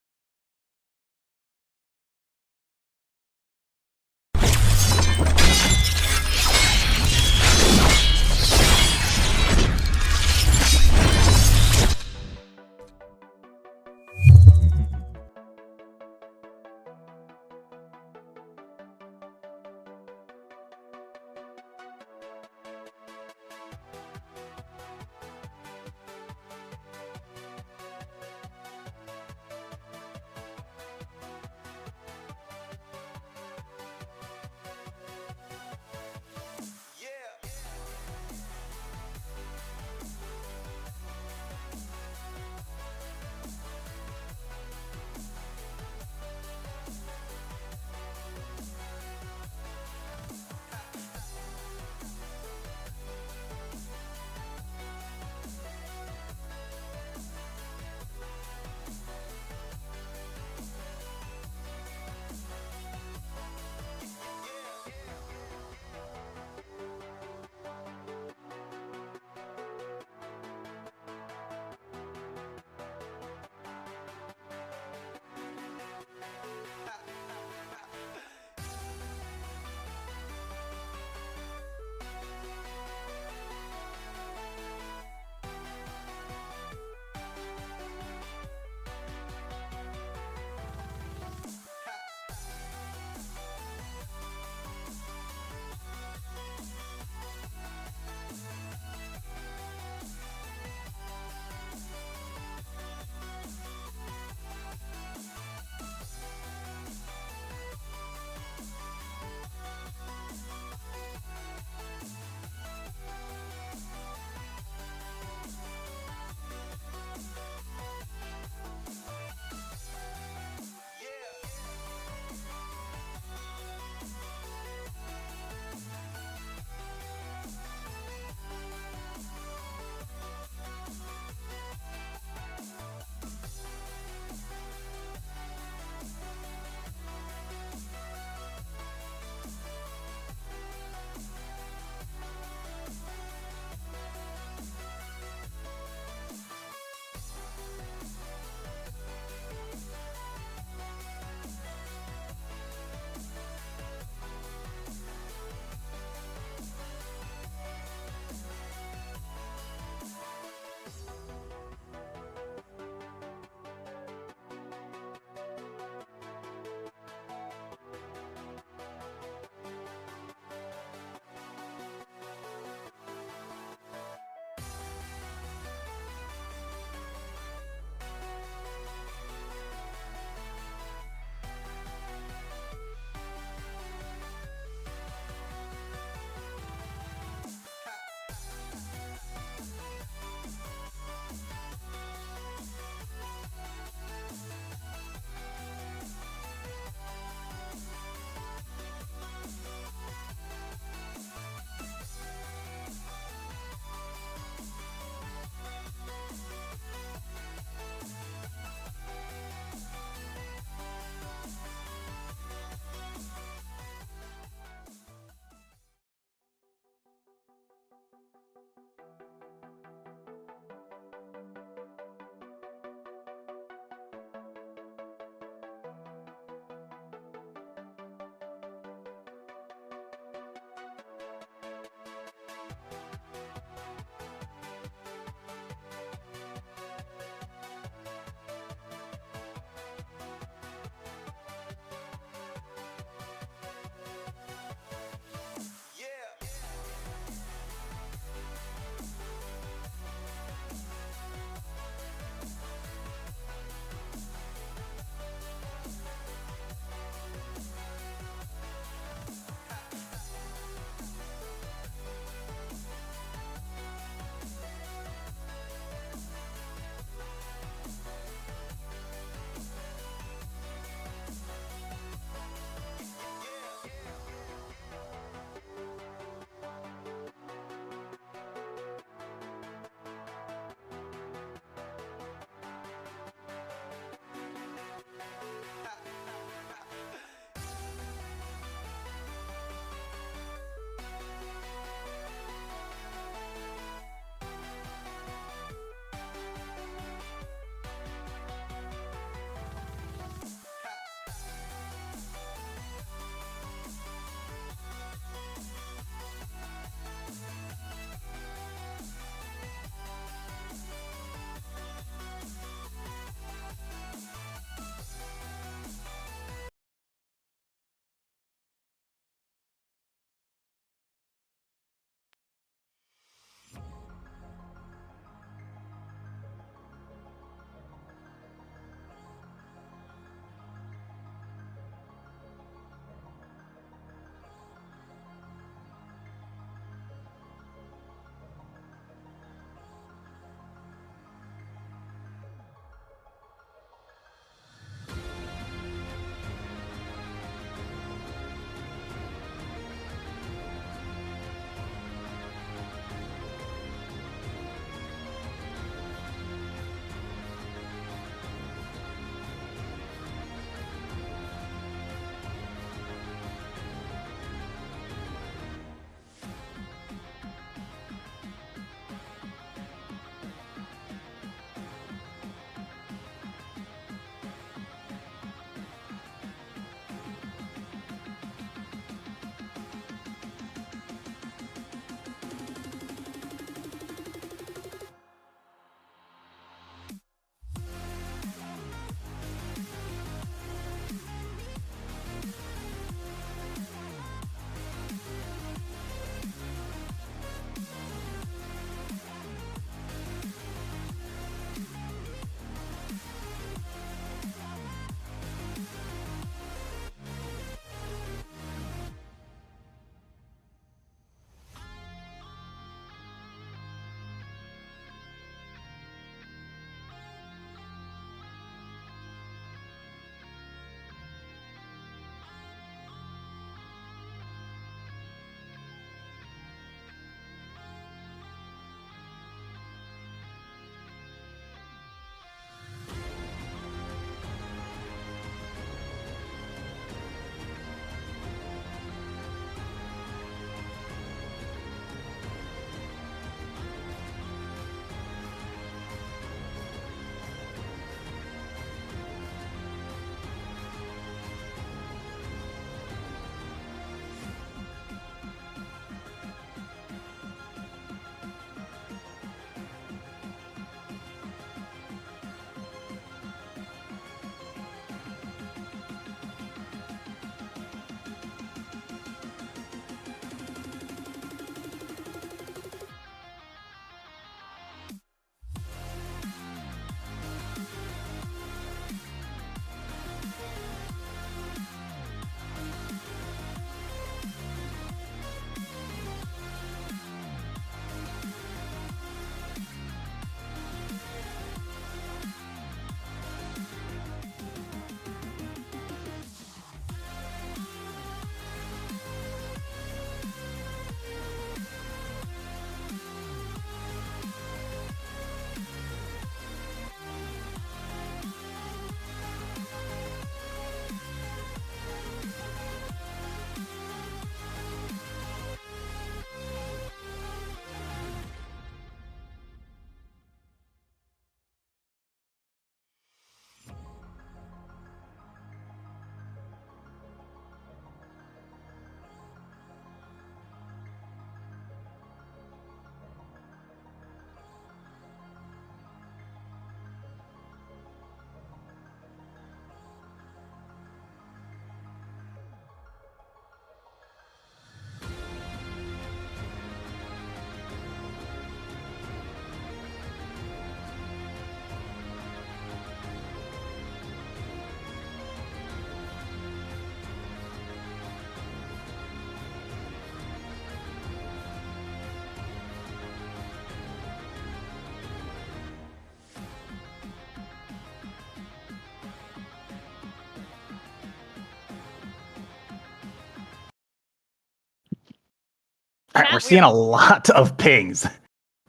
Speaker 2: All right, we're seeing a lot of pings.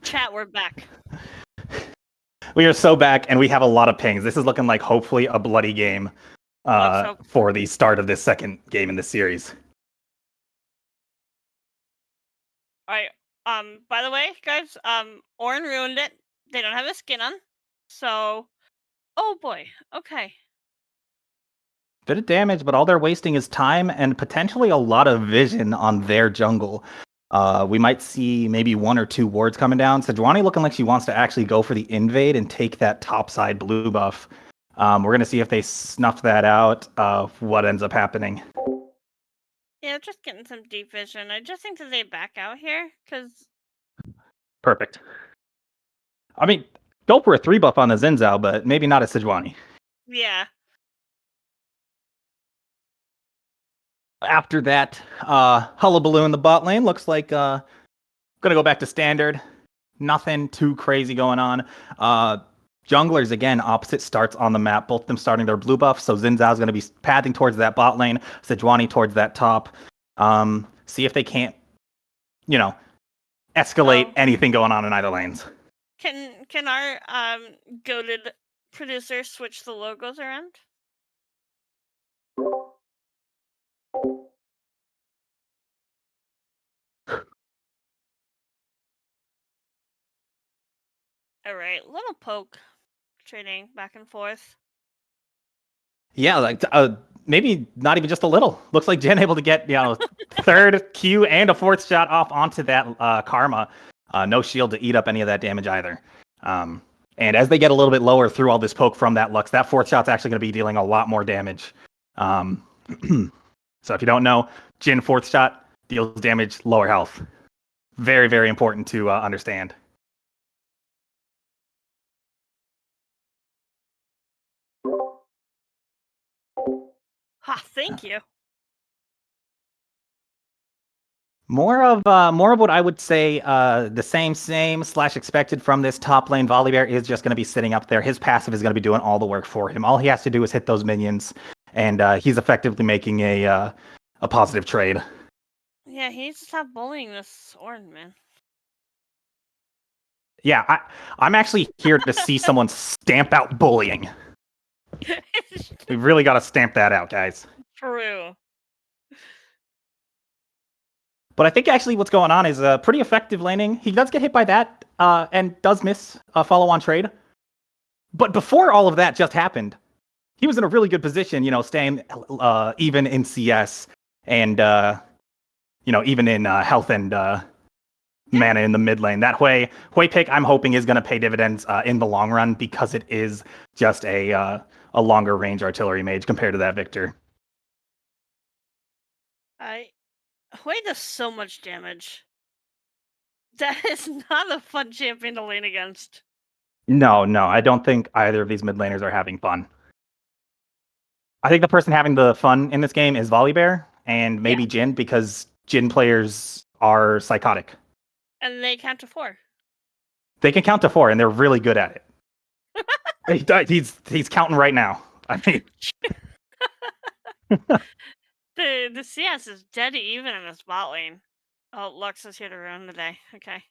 Speaker 1: Chat, we're back.
Speaker 2: We are so back, and we have a lot of pings. This is looking like hopefully a bloody game for the start of this second game in this series.
Speaker 1: All right. By the way, guys, Orin ruined it. They don't have a skin on, so. Oh boy. Okay.
Speaker 2: Bit of damage, but all they're wasting is time and potentially a lot of vision on their jungle. We might see maybe 1 or 2 wards coming down. Sejuani looking like she wants to actually go for the invade and take that topside blue buff. We're going to see if they snuff that out, what ends up happening.
Speaker 1: Yeah, just getting some deep vision. I just think that they back out here, because...
Speaker 2: Perfect. I mean, go for a 3 buff on the Xin Zhao, but maybe not a Sejuani.
Speaker 1: Yeah.
Speaker 2: After that, hullabaloo in the bot lane. Looks like gonna go back to standard. Nothing too crazy going on. Junglers, again, opposite starts on the map. Both of them starting their blue buff. So Xin Zhao's going to be pathing towards that bot lane. Sejuani towards that top. See if they can't, escalate anything going on in either lanes.
Speaker 1: Can our goated producer switch the logos around? All right, little poke trading back and forth.
Speaker 2: Yeah, like maybe not even just a little. Looks like Jen able to get third Q and a 4th shot off onto that Karma. No shield to eat up any of that damage either. And as they get a little bit lower through all this poke from that Lux, that 4th shot's actually going to be dealing a lot more damage. So if you don't know, Jin 4th shot deals damage, lower health. Very, very important to understand.
Speaker 1: Ha, thank you.
Speaker 2: More of what I would say the same / expected from this top lane. Volibear is just going to be sitting up there. His passive is going to be doing all the work for him. All he has to do is hit those minions, and he's effectively making a positive trade.
Speaker 1: Yeah, he needs to stop bullying this Orin, man.
Speaker 2: Yeah, I'm actually here to see someone stamp out bullying. We really got to stamp that out, guys.
Speaker 1: True.
Speaker 2: But I think actually what's going on is pretty effective laning. He does get hit by that and does miss a follow-on trade. But before all of that just happened, he was in a really good position, staying even in CS and, even in health and mana in the mid lane. That way, Hui pick, I'm hoping, is going to pay dividends in the long run because it is just a longer range artillery mage compared to that Victor.
Speaker 1: Hui does so much damage. That is not a fun champion to lane against.
Speaker 2: No, I don't think either of these mid laners are having fun. I think the person having the fun in this game is Volibear and maybe Jin, because Jin players are psychotic.
Speaker 1: And they count to 4.
Speaker 2: They can count to 4, and they're really good at it. He's counting right now. I mean,
Speaker 1: the CS is dead even in the bot lane. Oh, Lux is here to ruin the day. Okay.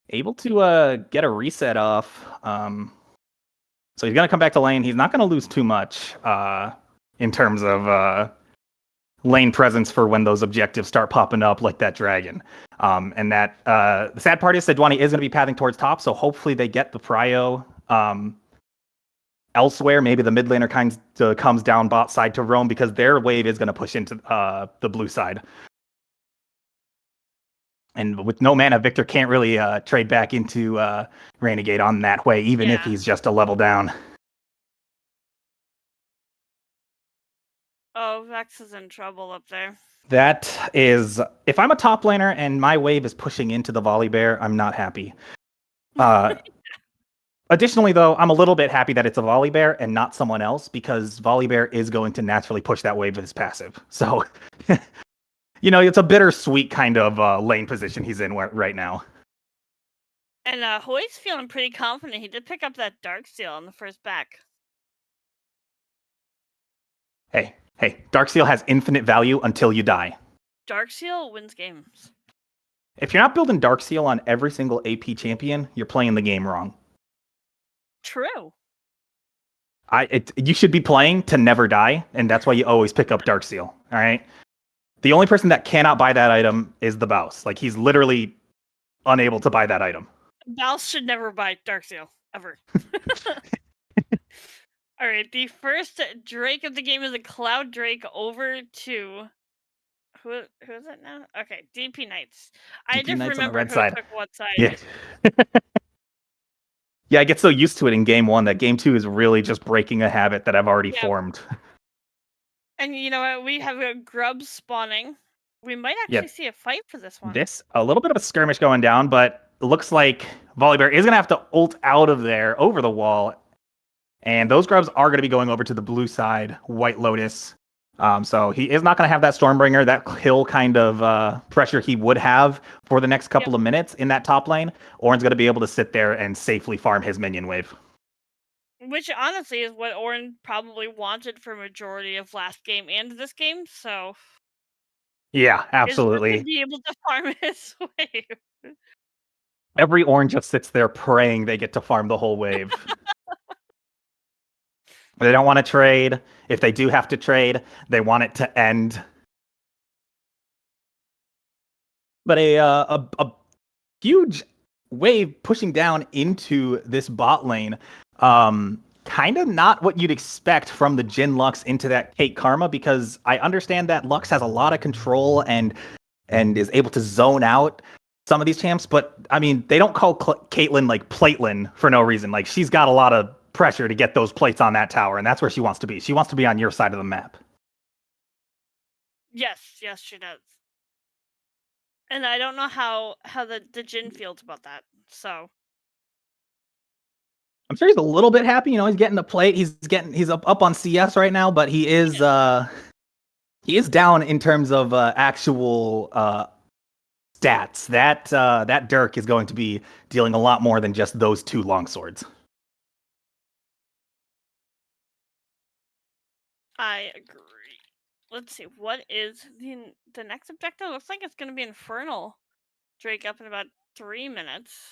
Speaker 2: Able to get a reset off. So he's gonna come back to lane. He's not gonna lose too much in terms of lane presence for when those objectives start popping up, like that dragon. And that the sad part is Sejuani is gonna be pathing towards top, so hopefully they get the prio elsewhere. Maybe the mid laner comes down bot side to roam, because their wave is gonna push into the blue side. And with no mana, Victor can't really trade back into Renegade on that way, even if he's just a level down.
Speaker 1: Oh, Vex is in trouble up there.
Speaker 2: That is, if I'm a top laner and my wave is pushing into the Volibear, I'm not happy. Additionally, though, I'm a little bit happy that it's a Volibear and not someone else, because Volibear is going to naturally push that wave with his passive. So, it's a bittersweet kind of lane position he's in right now.
Speaker 1: And Hui's feeling pretty confident. He did pick up that Darksteel on the first back.
Speaker 2: Hey, Darksteel has infinite value until you die.
Speaker 1: Darksteel wins games.
Speaker 2: If you're not building Darkseal on every single AP champion, you're playing the game wrong.
Speaker 1: True.
Speaker 2: You should be playing to never die, and that's why you always pick up Darkseal. All right. The only person that cannot buy that item is the Bouse. Like he's literally unable to buy that item.
Speaker 1: Mouse should never buy Darkseal ever. All right, the first Drake of the game is a Cloud Drake over to who is it now? Okay, DP Knights. I
Speaker 2: DP
Speaker 1: just
Speaker 2: Knights on the
Speaker 1: remember
Speaker 2: red
Speaker 1: who
Speaker 2: side.
Speaker 1: took what side.
Speaker 2: Yeah. Yeah, I get so used to it in game one that game two is really just breaking a habit that I've already formed.
Speaker 1: And you know what? We have a grub spawning. We might actually see a fight for this one.
Speaker 2: A little bit of a skirmish going down, but it looks like Volibear is going to have to ult out of there over the wall. And those grubs are going to be going over to the blue side, White Lotus. So he is not going to have that Stormbringer, that kill kind of pressure he would have for the next couple of minutes in that top lane. Ornn's going to be able to sit there and safely farm his minion wave.
Speaker 1: Which honestly is what Ornn probably wanted for majority of last game and this game, so
Speaker 2: yeah, absolutely.
Speaker 1: To be able to farm his wave.
Speaker 2: Every Ornn just sits there praying they get to farm the whole wave. They don't want to trade. If they do have to trade, they want it to end. But a huge wave pushing down into this bot lane. Kind of not what you'd expect from the Jhin Lux into that Kate Karma, because I understand that Lux has a lot of control and is able to zone out some of these champs, but I mean, they don't call Caitlyn like Platelyn for no reason. Like she's got a lot of pressure to get those plates on that tower, and that's where she wants to be. She wants to be on your side of the map.
Speaker 1: Yes, she does. And I don't know how the Jhin feels about that. So
Speaker 2: I'm sure he's a little bit happy. You know, he's getting the plate. He's up on CS right now, but he is down in terms of actual stats. That Dirk is going to be dealing a lot more than just those two longswords.
Speaker 1: I agree. Let's see, what is the next objective? Looks like it's going to be Infernal Drake up in about 3 minutes.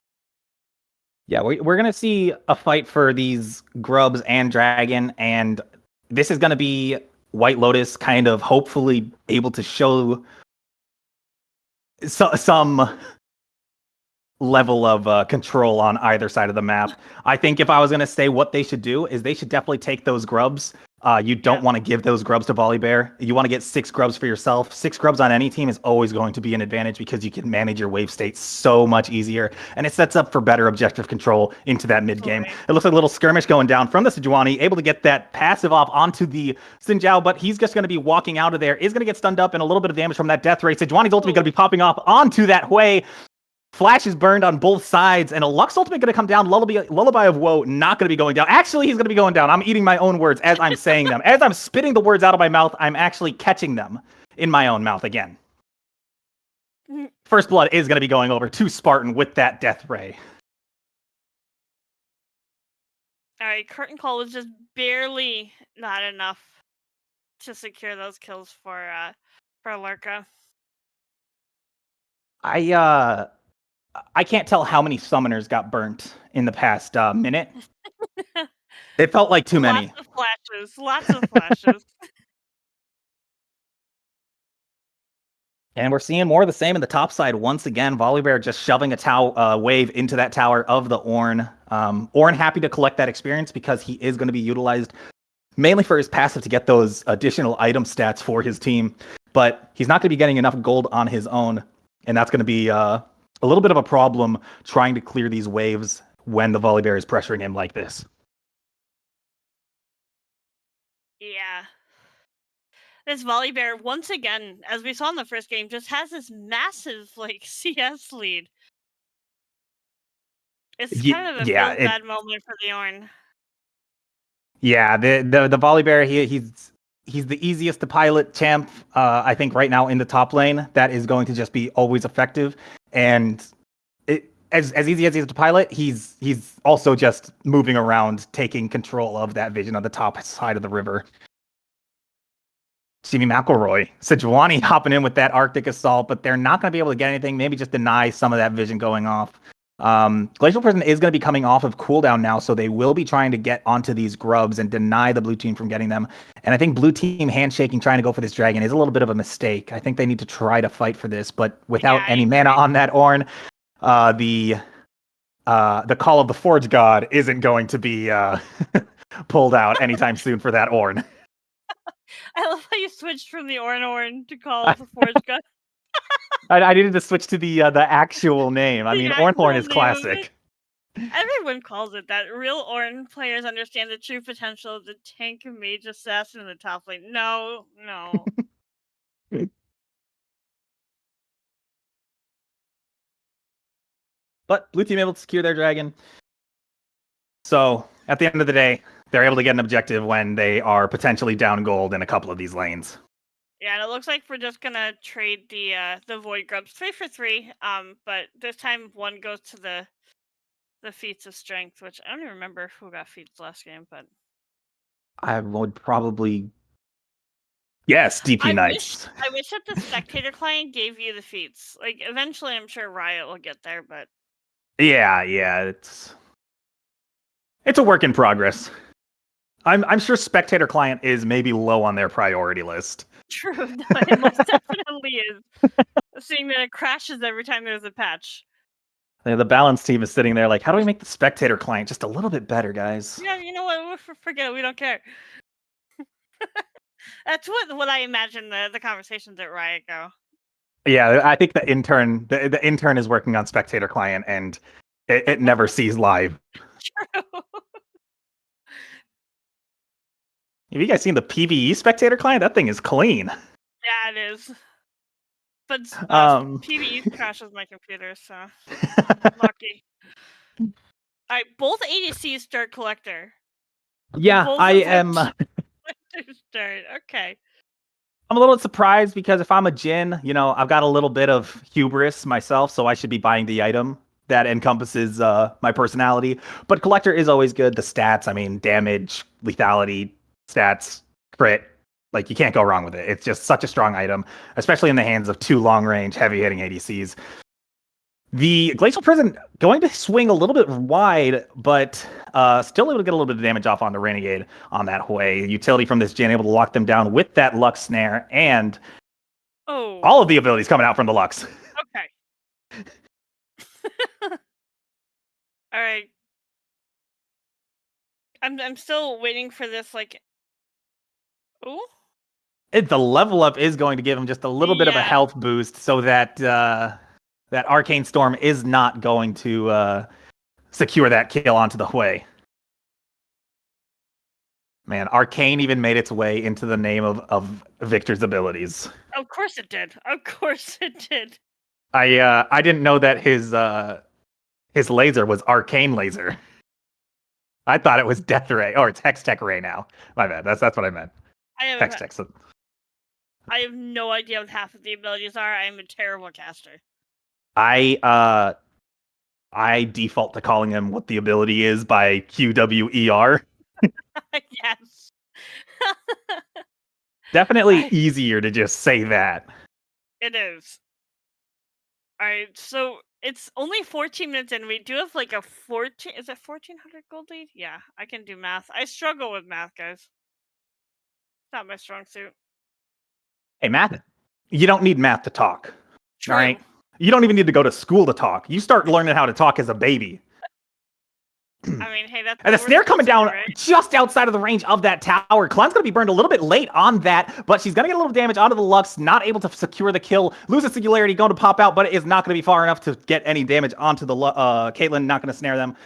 Speaker 2: Yeah, we're going to see a fight for these grubs and dragon, and this is going to be White Lotus kind of hopefully able to show some level of control on either side of the map. I think if I was going to say what they should do is they should definitely take those grubs. You don't want to give those grubs to Volibear. You want to get 6 grubs for yourself. 6 grubs on any team is always going to be an advantage because you can manage your wave state so much easier, and it sets up for better objective control into that mid game. It looks like a little skirmish going down from the Sejuani, able to get that passive off onto the Xin Zhao, but he's just going to be walking out of there, is going to get stunned up, and a little bit of damage from that death ray. Sejuani's ultimately going to be popping off onto that Hui. Flash is burned on both sides, and a Lux ultimate going to come down. Lullaby of Woe not going to be going down. Actually, he's going to be going down. I'm eating my own words as I'm saying them. As I'm spitting the words out of my mouth, I'm actually catching them in my own mouth again. First Blood is going to be going over to Spartan with that Death Ray.
Speaker 1: All right, Curtain Call was just barely not enough to secure those kills for Lurka.
Speaker 2: I can't tell how many summoners got burnt in the past minute. It felt like too many.
Speaker 1: Lots of flashes.
Speaker 2: And we're seeing more of the same in the top side. Once again, Volibear just shoving a wave into that tower of the Ornn. Ornn happy to collect that experience because he is going to be utilized mainly for his passive to get those additional item stats for his team. But he's not going to be getting enough gold on his own. And that's going to be a little bit of a problem trying to clear these waves when the Volibear is pressuring him like this.
Speaker 1: Yeah. This Volibear, once again, as we saw in the first game, just has this massive, like, CS lead. It's kind of a bad moment for the Ornn.
Speaker 2: Yeah, the Volibear, he's the easiest to pilot champ, I think, right now in the top lane. That is going to just be always effective. And as easy as he is to pilot, he's also just moving around, taking control of that vision on the top side of the river. Jimmy McElroy, Sejuani hopping in with that Arctic assault, but they're not going to be able to get anything. Maybe just deny some of that vision going off. Glacial Prison is going to be coming off of cooldown now, so they will be trying to get onto these grubs and deny the blue team from getting them. And I think blue team handshaking trying to go for this dragon is a little bit of a mistake. I think they need to try to fight for this, but
Speaker 1: Yeah,
Speaker 2: without
Speaker 1: I
Speaker 2: any mana
Speaker 1: agree.
Speaker 2: on that Ornn, the call of the Forge God isn't going to be pulled out anytime soon for that Ornn.
Speaker 1: I love how you switched from the Ornn to call the Forge God.
Speaker 2: I needed to switch to the actual name. I
Speaker 1: The
Speaker 2: mean, Ornhorn
Speaker 1: actual
Speaker 2: is
Speaker 1: name of it.
Speaker 2: classic.
Speaker 1: Everyone calls it that. Real Ornn players understand the true potential of the tank mage assassin in the top lane. No, no.
Speaker 2: But blue team able to secure their dragon. So at the end of the day, they're able to get an objective when they are potentially down gold in a couple of these lanes.
Speaker 1: Yeah, and it looks like we're just gonna trade the Void Grubs 3 for 3. But this time one goes to the feats of strength, which I don't even remember who got feats last game, but
Speaker 2: I would probably yes, DP Knights.
Speaker 1: I wish that the spectator client gave you the feats. Like eventually I'm sure Riot will get there, but
Speaker 2: Yeah, it's a work in progress. I'm sure spectator client is maybe low on their priority list.
Speaker 1: true, no, it most definitely is. Seeing that it crashes every time there's a patch.
Speaker 2: The balance team is sitting there like, how do we make the spectator client just a little bit better, guys?
Speaker 1: Yeah, you know what? Forget it. We don't care. That's what I imagine the conversations at Riot go.
Speaker 2: Yeah, I think the intern is working on spectator client and it never sees live.
Speaker 1: True.
Speaker 2: Have you guys seen the PvE spectator client? That thing is clean.
Speaker 1: Yeah, it is. But
Speaker 2: Um,
Speaker 1: PvE crashes my computer, so lucky. Alright, both ADCs start collector.
Speaker 2: yeah,
Speaker 1: Both
Speaker 2: I
Speaker 1: of them
Speaker 2: am.
Speaker 1: start. Okay.
Speaker 2: I'm a little surprised because if I'm a Jin, I've got a little bit of hubris myself, so I should be buying the item that encompasses my personality. But collector is always good. The stats, I mean, damage, lethality, stats, crit, like you can't go wrong with it. It's just such a strong item, especially in the hands of two long range, heavy hitting ADCs. The Glacial Prison going to swing a little bit wide, but still able to get a little bit of damage off on the Renegade on that way. Utility from this Jin able to lock them down with that Lux Snare, and all of the abilities coming out from the Lux.
Speaker 1: Okay. All right. I'm still waiting for this like. Ooh.
Speaker 2: The level up is going to give him just a little bit of a
Speaker 1: Yeah.
Speaker 2: health boost, so that that Arcane Storm is not going to secure that kill onto the Hui. Man, Arcane even made its way into the name of Victor's abilities.
Speaker 1: Of course it did. Of course it did.
Speaker 2: I didn't know that his laser was Arcane Laser. I thought it was Death Ray or it's Hextech Ray now. My bad. That's what I meant. Hextech. So
Speaker 1: I have no idea what half of the abilities are. I'm a terrible caster.
Speaker 2: I default to calling him what the ability is by QWER.
Speaker 1: Yes.
Speaker 2: Definitely easier to just say that.
Speaker 1: It is. Alright, so it's only 14 minutes in. We do have like a 14. Is it 1400 gold lead? Yeah, I can do math. I struggle with math, guys. It's not my strong suit.
Speaker 2: Hey, math. You don't need math to talk.
Speaker 1: True.
Speaker 2: All right. You don't even need to go to school to talk. You start learning how to talk as a baby.
Speaker 1: I mean, hey, that's
Speaker 2: and the snare coming down just outside of the range of that tower. Klun's going to be burned a little bit late on that, but she's going to get a little damage onto the Lux, not able to secure the kill. Loses Singularity, going to pop out, but it is not going to be far enough to get any damage onto the Caitlyn, not going to snare them.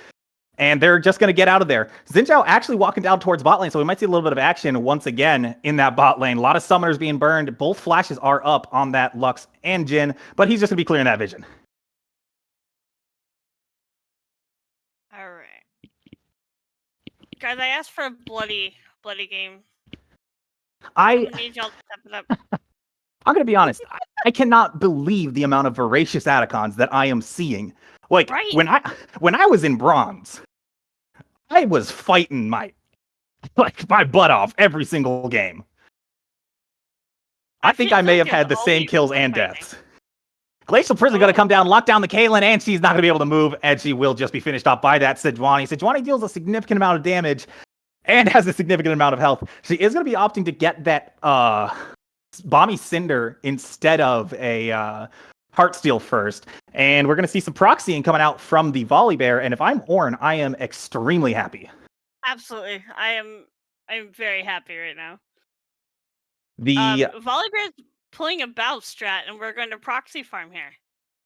Speaker 2: And they're just going to get out of there. Xin Zhao actually walking down towards bot lane, so we might see a little bit of action once again in that bot lane. A lot of summoners being burned. Both flashes are up on that Lux and Jin, but he's just going to be clearing that vision.
Speaker 1: All right. Guys, I asked for a bloody game. I need y'all to step it up.
Speaker 2: I'm going to be honest. I cannot believe the amount of voracious Atacons that I am seeing. Like, when I was in bronze, I was fighting my butt off every single game. I think
Speaker 1: feel
Speaker 2: I may
Speaker 1: like
Speaker 2: have
Speaker 1: there's
Speaker 2: had the same
Speaker 1: always
Speaker 2: kills
Speaker 1: one
Speaker 2: and
Speaker 1: fighting.
Speaker 2: deaths. Glacial Prison going to
Speaker 1: Oh,
Speaker 2: come down, lock down the Caitlyn, and she's not going to be able to move, and she will just be finished off by that Sejuani. Sejuani deals a significant amount of damage and has a significant amount of health. She is going to be opting to get that Bomby Cinder instead of a Heartsteel first. And we're going to see some proxying coming out from the Volibear. And if I'm Ornn, I am extremely happy.
Speaker 1: absolutely. I'm very happy right now.
Speaker 2: The
Speaker 1: Volibear's pulling a bout strat, and we're going to proxy farm here.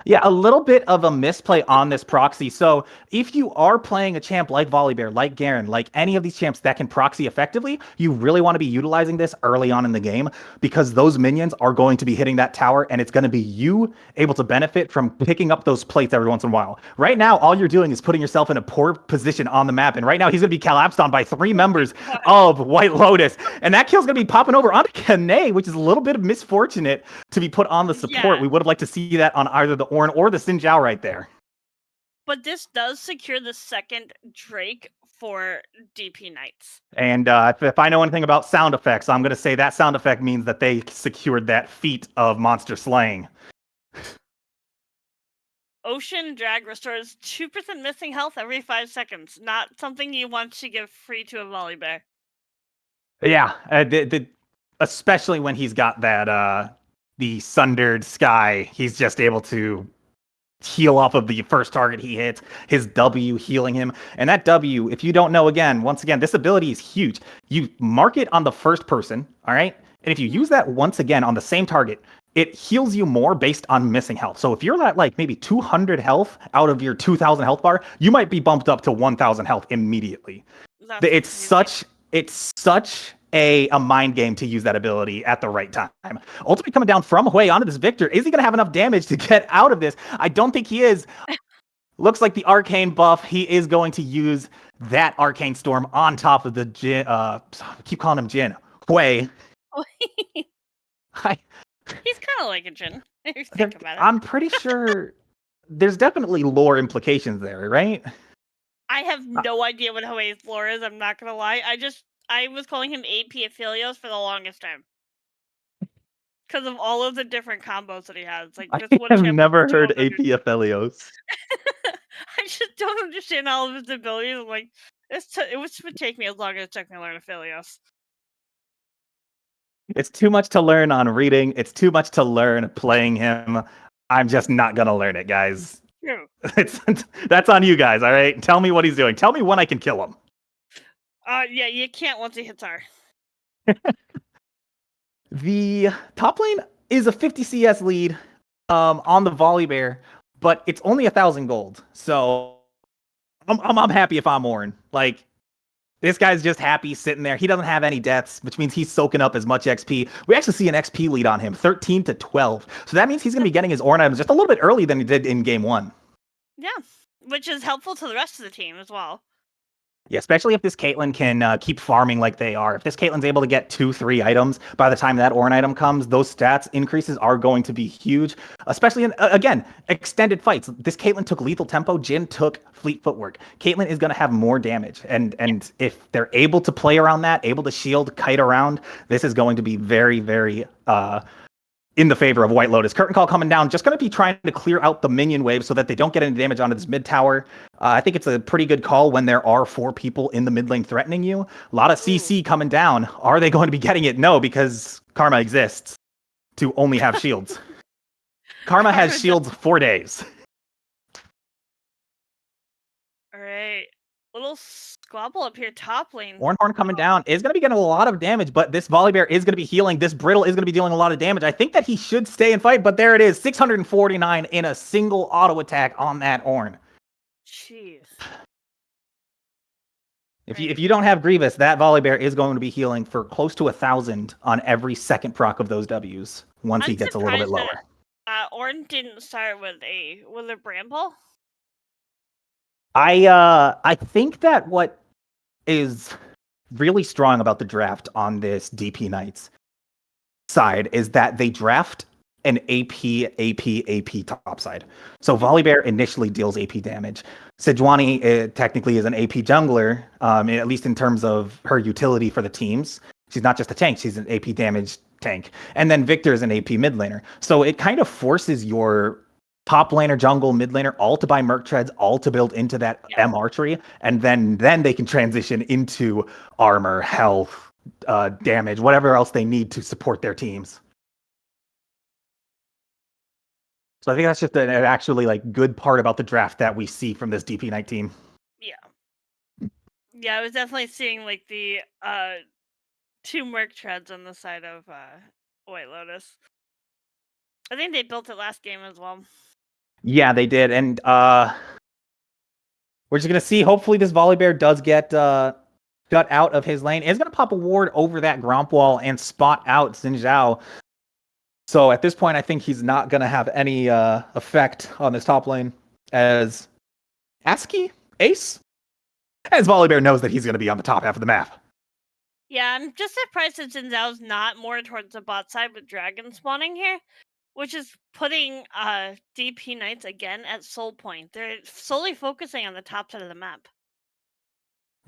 Speaker 2: Yeah, a little bit of a misplay on this proxy. So if you are playing a champ like Volibear, like Garen, like any of these champs that can proxy effectively, you really want to be utilizing this early on in the game because those minions are going to be hitting that tower and it's going to be you able to benefit from picking up those plates every once in a while. Right now, all you're doing is putting yourself in a poor position on the map. And right now, he's going to be collapsed on by 3
Speaker 1: Oh my
Speaker 2: members
Speaker 1: god.
Speaker 2: of White Lotus. And that kill's going to be popping over onto Kane, which is a little bit of misfortunate to be put on the support.
Speaker 1: Yeah.
Speaker 2: We would have liked to see that on either the Ornn or the Xin Zhao right there.
Speaker 1: But this does secure the second Drake for DP Knights.
Speaker 2: And if I know anything about sound effects, I'm going to say that sound effect means that they secured that feat of monster slaying.
Speaker 1: Ocean Drag restores 2% missing health every 5 seconds. Not something you want to give free to a Volibear.
Speaker 2: Yeah, especially when he's got that the Sundered Sky, he's just able to heal off of the first target he hits, his W healing him. And that W, if you don't know, once again, this ability is huge. You mark it on the first person, all right? And if you use that once again on the same target, it heals you more based on missing health. So if you're at like maybe 200 health out of your 2000 health bar, you might be bumped up to 1000 health immediately. It's such a mind game to use that ability at the right time. Ultimately coming down from Hui onto this Victor. Is he going to have enough damage to get out of this? I don't think he is. Looks like the Arcane buff, he is going to use that Arcane Storm on top of the Jin. I keep calling him Jin. Hui.
Speaker 1: He's kind of like a Jin, if you think about it.
Speaker 2: I'm pretty sure there's definitely lore implications there, right?
Speaker 1: I have no idea what Hui's lore is, I'm not going to lie. I was calling him AP Aphelios for the longest time. Because of all of the different combos that he has. Like, this one
Speaker 2: I have
Speaker 1: champ
Speaker 2: never heard
Speaker 1: with
Speaker 2: AP Aphelios.
Speaker 1: I just don't understand all of his abilities. I'm like, it would take me as long as it took me to learn Aphelios.
Speaker 2: It's too much to learn on reading. It's too much to learn playing him. I'm just not going to learn it, guys.
Speaker 1: True.
Speaker 2: That's on you guys, all right? Tell me what he's doing. Tell me when I can kill him.
Speaker 1: Yeah, you can't once he hits R.
Speaker 2: The top lane is a 50 CS lead on the Volibear, but it's only 1,000 gold. So I'm happy if I'm Ornn. Like, this guy's just happy sitting there. He doesn't have any deaths, which means he's soaking up as much XP. We actually see an XP lead on him, 13 to 12. So that means he's going to be getting his Ornn items just a little bit earlier than he did in game 1.
Speaker 1: Yeah, which is helpful to the rest of the team as well.
Speaker 2: Yeah, especially if this Caitlyn can keep farming like they are. If this Caitlyn's able to get 2-3 items by the time that Ornn item comes, those stats increases are going to be huge. Especially in, again, extended fights. This Caitlyn took lethal tempo. Jin took fleet footwork. Caitlyn is going to have more damage. And if they're able to play around that, able to shield, kite around, this is going to be very, very in the favor of White Lotus. Curtain Call coming down, just going to be trying to clear out the minion wave so that they don't get any damage onto this mid tower. I think it's a pretty good call when there are 4 people in the mid lane threatening you. A lot of CC coming down. Are they going to be getting it? No, because Karma exists to only have shields. Karma has shields 4 days.
Speaker 1: All right. Little squabble up here top lane.
Speaker 2: Ornhorn coming down is going to be getting a lot of damage, but this Volibear is going to be healing. This Brittle is going to be dealing a lot of damage. I think that he should stay and fight, but there it is. 649 in a single auto attack on that Ornn.
Speaker 1: Jeez.
Speaker 2: If you don't have Grievous, that Volibear is going to be healing for close to 1,000 on every second proc of those Ws once he gets a little bit lower.
Speaker 1: Ornn didn't start with a Bramble.
Speaker 2: I think that what is really strong about the draft on this DP Knights side is that they draft an AP top side. So Volibear initially deals AP damage. Sejuani technically is an AP jungler, at least in terms of her utility for the teams. She's not just a tank, she's an AP damage tank, and then Victor is an AP mid laner. So it kind of forces your top laner, jungle, mid laner, all to buy Merc Treads, all to build into that
Speaker 1: Yeah.
Speaker 2: M archery, and then they can transition into armor, health, damage, whatever else they need to support their teams. So I think that's just an actually like good part about the draft that we see from this DP19 team.
Speaker 1: Yeah. Yeah, I was definitely seeing like the 2 Merc Treads on the side of White Lotus. I think they built it last game as well.
Speaker 2: Yeah, they did, and we're just gonna see. Hopefully, this Volibear does get shut out of his lane. Is gonna pop a ward over that Gromp wall and spot out Xin Zhao. So at this point, I think he's not gonna have any effect on this top lane as ASCII Ace, as Volibear knows that he's gonna be on the top half of the map.
Speaker 1: Yeah, I'm just surprised that Xin Zhao's not more towards the bot side with Dragon spawning here, which is putting DP Knights again at soul point. They're solely focusing on the top side of the map.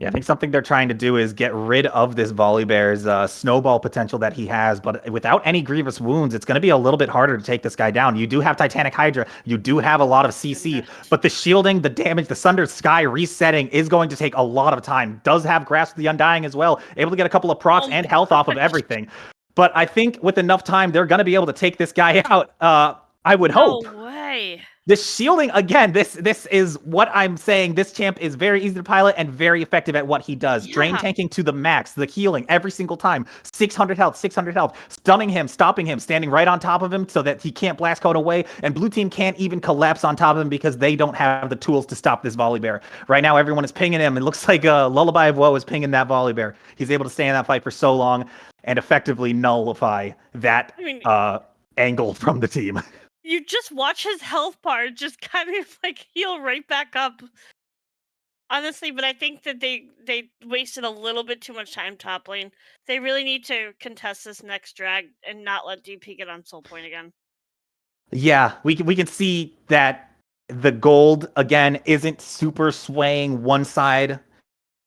Speaker 2: Yeah, I think something they're trying to do is get rid of this Volibear's snowball potential that he has, but without any grievous wounds, it's going to be a little bit harder to take this guy down. You do have Titanic Hydra, you do have a lot of CC, but the shielding, the damage, the Sundered Sky resetting is going to take a lot of time. Does have Grasp of the Undying as well, able to get a couple of procs and health off of everything. But I think with enough time, they're going to be able to take this guy out. I would hope.
Speaker 1: No way.
Speaker 2: The shielding, again, this is what I'm saying. This champ is very easy to pilot and very effective at what he does.
Speaker 1: Yeah.
Speaker 2: Drain tanking to the max, the healing every single time. 600 health, 600 health. Stunning him, stopping him, standing right on top of him so that he can't blast code away. And blue team can't even collapse on top of him because they don't have the tools to stop this Volibear. Right now, everyone is pinging him. It looks like Lullaby of Woe is pinging that Volibear. He's able to stay in that fight for so long and effectively nullify that angle from the team.
Speaker 1: You just watch his health bar just kind of like heal right back up. Honestly, but I think that they wasted a little bit too much time top lane. They really need to contest this next drag and not let DP get on soul point again.
Speaker 2: Yeah, we can see that the gold again isn't super swaying one side.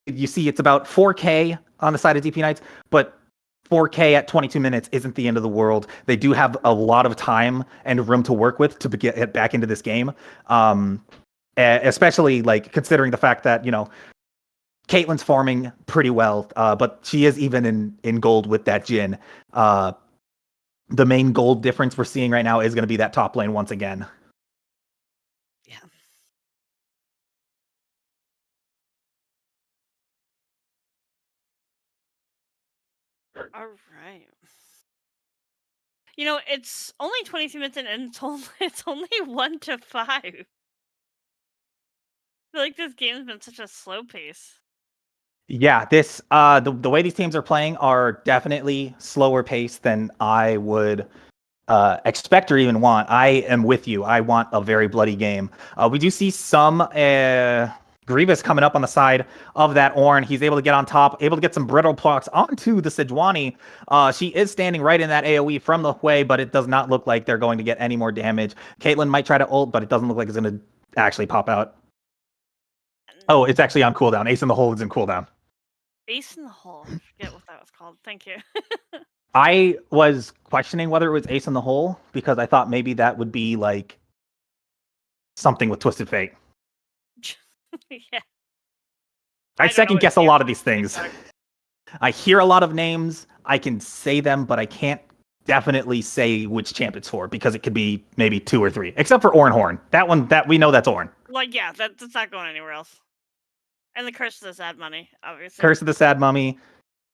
Speaker 2: You see it's about 4K on the side of DP Knights, but 4K at 22 minutes isn't the end of the world. They do have a lot of time and room to work with to get back into this game. Especially like considering the fact that, you know, Caitlyn's farming pretty well, but she is even in gold with that Jhin. The main gold difference we're seeing right now is going to be that top lane once again.
Speaker 1: Yeah. All right. You know, it's only 22 minutes in, and it's only 1-5. I feel like this game's been such a slow pace.
Speaker 2: Yeah, this the way these teams are playing are definitely slower paced than I would expect or even want. I am with you. I want a very bloody game. We do see some Grievous coming up on the side of that Ornn. He's able to get on top, able to get some brittle blocks onto the Sejuani. She is standing right in that AoE from the Hui, but it does not look like they're going to get any more damage. Caitlyn might try to ult, but it doesn't look like it's going to actually pop out. Oh, it's actually on cooldown. Ace in the Hole is in cooldown.
Speaker 1: Ace in the Hole. I forget what that was called. Thank you.
Speaker 2: I was questioning whether it was Ace in the Hole because I thought maybe that would be like something with Twisted Fate.
Speaker 1: Yeah.
Speaker 2: I second guess a lot of these things. I hear a lot of names. I can say them, but I can't definitely say which champ it's for because it could be maybe 2 or 3, except for Ornn Horn. That one, that we know that's Ornn.
Speaker 1: Like, yeah, that's not going anywhere else. And the Curse of the Sad Money, obviously.
Speaker 2: Curse of the Sad Mummy.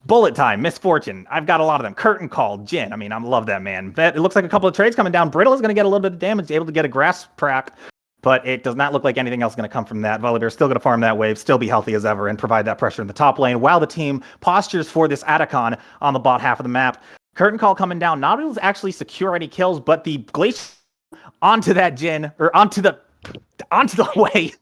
Speaker 2: Bullet Time, Misfortune. I've got a lot of them. Curtain Call, Jhin. I mean, I love that man. It looks like a couple of trades coming down. Brittle is going to get a little bit of damage, able to get a grasp prac, but it does not look like anything else is going to come from that. Volibear still going to farm that wave, still be healthy as ever, and provide that pressure in the top lane while the team postures for this Atacon on the bot half of the map. Curtain Call coming down, not able to actually secure any kills, but the Glacier onto that Jhin, or onto the way.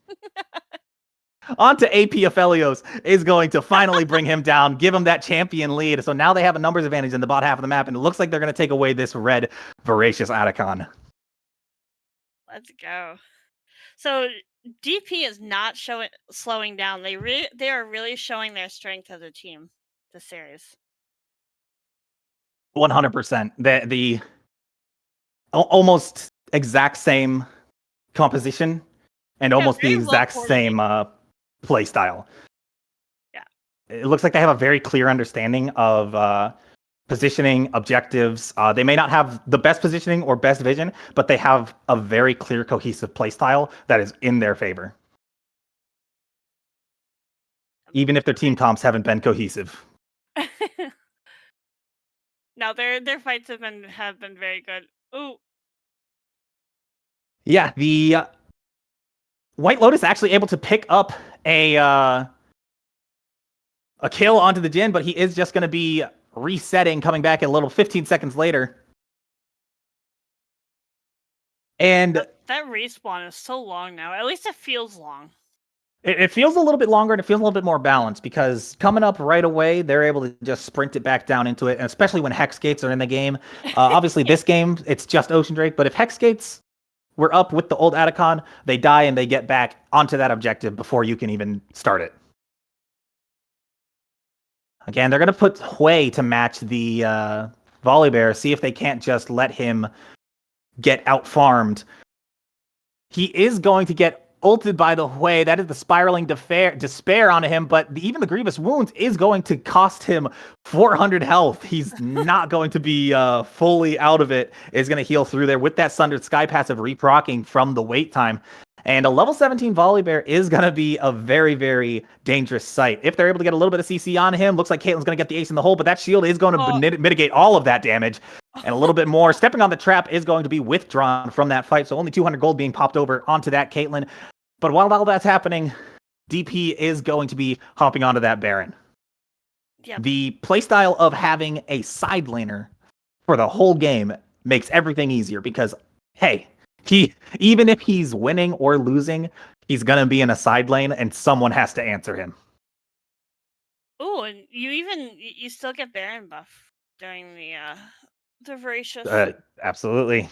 Speaker 2: Onto AP Aphelios is going to finally bring him down, give him that champion lead. So now they have a numbers advantage in the bot half of the map, and it looks like they're going to take away this red voracious Atacon.
Speaker 1: Let's go. So DP is not slowing down. They are really showing their strength as a team this series.
Speaker 2: 100%. The almost exact same composition and
Speaker 1: Yeah,
Speaker 2: almost the
Speaker 1: very well
Speaker 2: exact same
Speaker 1: coordinated.
Speaker 2: play style.
Speaker 1: Yeah.
Speaker 2: It looks like they have a very clear understanding of positioning, objectives. They may not have the best positioning or best vision, but they have a very clear, cohesive play style that is in their favor, even if their team comps haven't been cohesive.
Speaker 1: No, their fights have been very good. Ooh,
Speaker 2: Yeah, the White Lotus actually able to pick up a kill onto the Jin, but he is just going to be resetting, coming back a little 15 seconds later. And
Speaker 1: that respawn is so long now. At least it feels long.
Speaker 2: it feels a little bit longer and it feels a little bit more balanced because coming up right away, they're able to just sprint it back down into it, and especially when Hex Gates are in the game. Obviously, this game, it's just Ocean Drake, but if Hex Gates were up with the old Atacon, they die and they get back onto that objective before you can even start it. Again, they're going to put Hui to match the Volibear, see if they can't just let him get out farmed. He is going to get ulted by the Hui. That is the spiraling despair onto him, but even the Grievous Wounds is going to cost him 400 health. He's not going to be fully out of it. Is going to heal through there with that Sundered Sky passive reprocking from the wait time. And a level 17 Volibear is going to be a very, very dangerous sight. If they're able to get a little bit of CC on him, looks like Caitlyn's going to get the ace in the hole, but that shield is going to mitigate all of that damage. And a little bit more. Stepping on the trap is going to be withdrawn from that fight, so only 200 gold being popped over onto that Caitlyn. But while all that's happening, DP is going to be hopping onto that Baron.
Speaker 1: Yep.
Speaker 2: The playstyle of having a side laner for the whole game makes everything easier because, hey, even if he's winning or losing, he's going to be in a side lane and someone has to answer him.
Speaker 1: Ooh, and you still get Baron buff during the voracious.
Speaker 2: Absolutely.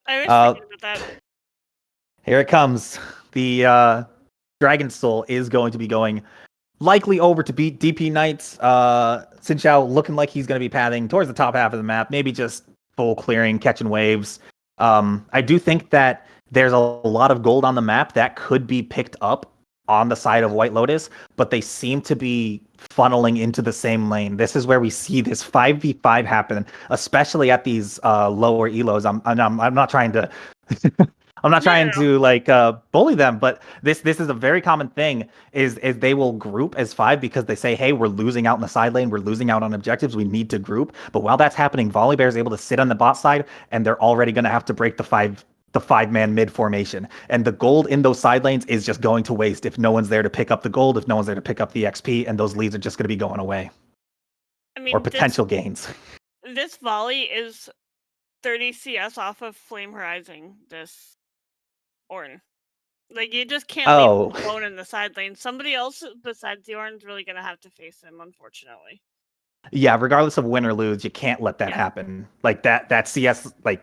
Speaker 1: I always forget about that.
Speaker 2: Here it comes. The Dragon Soul is going to be going likely over to beat DP Knights. Xin Xiao looking like he's going to be pathing towards the top half of the map, maybe just full clearing, catching waves. I do think that there's a lot of gold on the map that could be picked up on the side of White Lotus, but they seem to be funneling into the same lane. This is where we see this 5v5 happen, especially at these lower elos. I'm not trying to I'm not trying to like bully them, but this is a very common thing. Is they will group as five because they say, hey, we're losing out in the side lane, we're losing out on objectives, we need to group. But while that's happening, Volibear is able to sit on the bot side, and they're already going to have to break the five-man mid formation. And the gold in those side lanes is just going to waste if no one's there to pick up the gold, if no one's there to pick up the XP, and those leads are just going to be going away.
Speaker 1: I mean,
Speaker 2: or potential gains.
Speaker 1: This volley is 30 CS off of Flame Horizon this Ornn. Like, you just can't leave him alone in the side lane. Somebody else besides the Ornn's really going to have to face him, unfortunately.
Speaker 2: Yeah, regardless of win or lose, you can't let that happen. Like that CS, like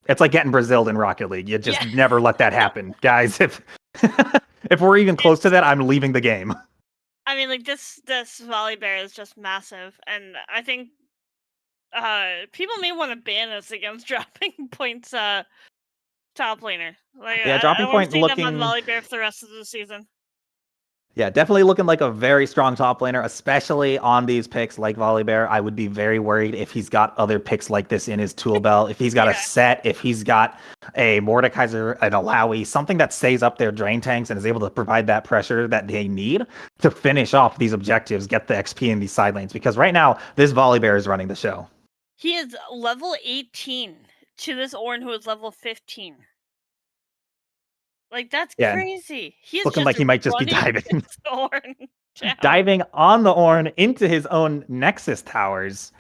Speaker 2: it's like getting Braziled in Rocket League. You just never let that happen, guys. If if we're even close to that, I'm leaving the game.
Speaker 1: I mean, like this Volibear is just massive, and I think people may want to ban us against DroppingPoint's top laner. Like,
Speaker 2: Yeah,
Speaker 1: I want
Speaker 2: DroppingPoint
Speaker 1: to see them on
Speaker 2: looking.
Speaker 1: Volibear for the rest of the season.
Speaker 2: Yeah, definitely looking like a very strong top laner, especially on these picks like Volibear. I would be very worried if he's got other picks like this in his tool belt. If he's got a set, if he's got a Mordekaiser, an Alawi, something that stays up their drain tanks and is able to provide that pressure that they need to finish off these objectives, get the XP in these side lanes. Because right now, this Volibear is running the show.
Speaker 1: He is level 18 to this Ornn who is level 15. Like, that's crazy. He's
Speaker 2: looking like he might just be diving. Diving on the Ornn into his own Nexus towers.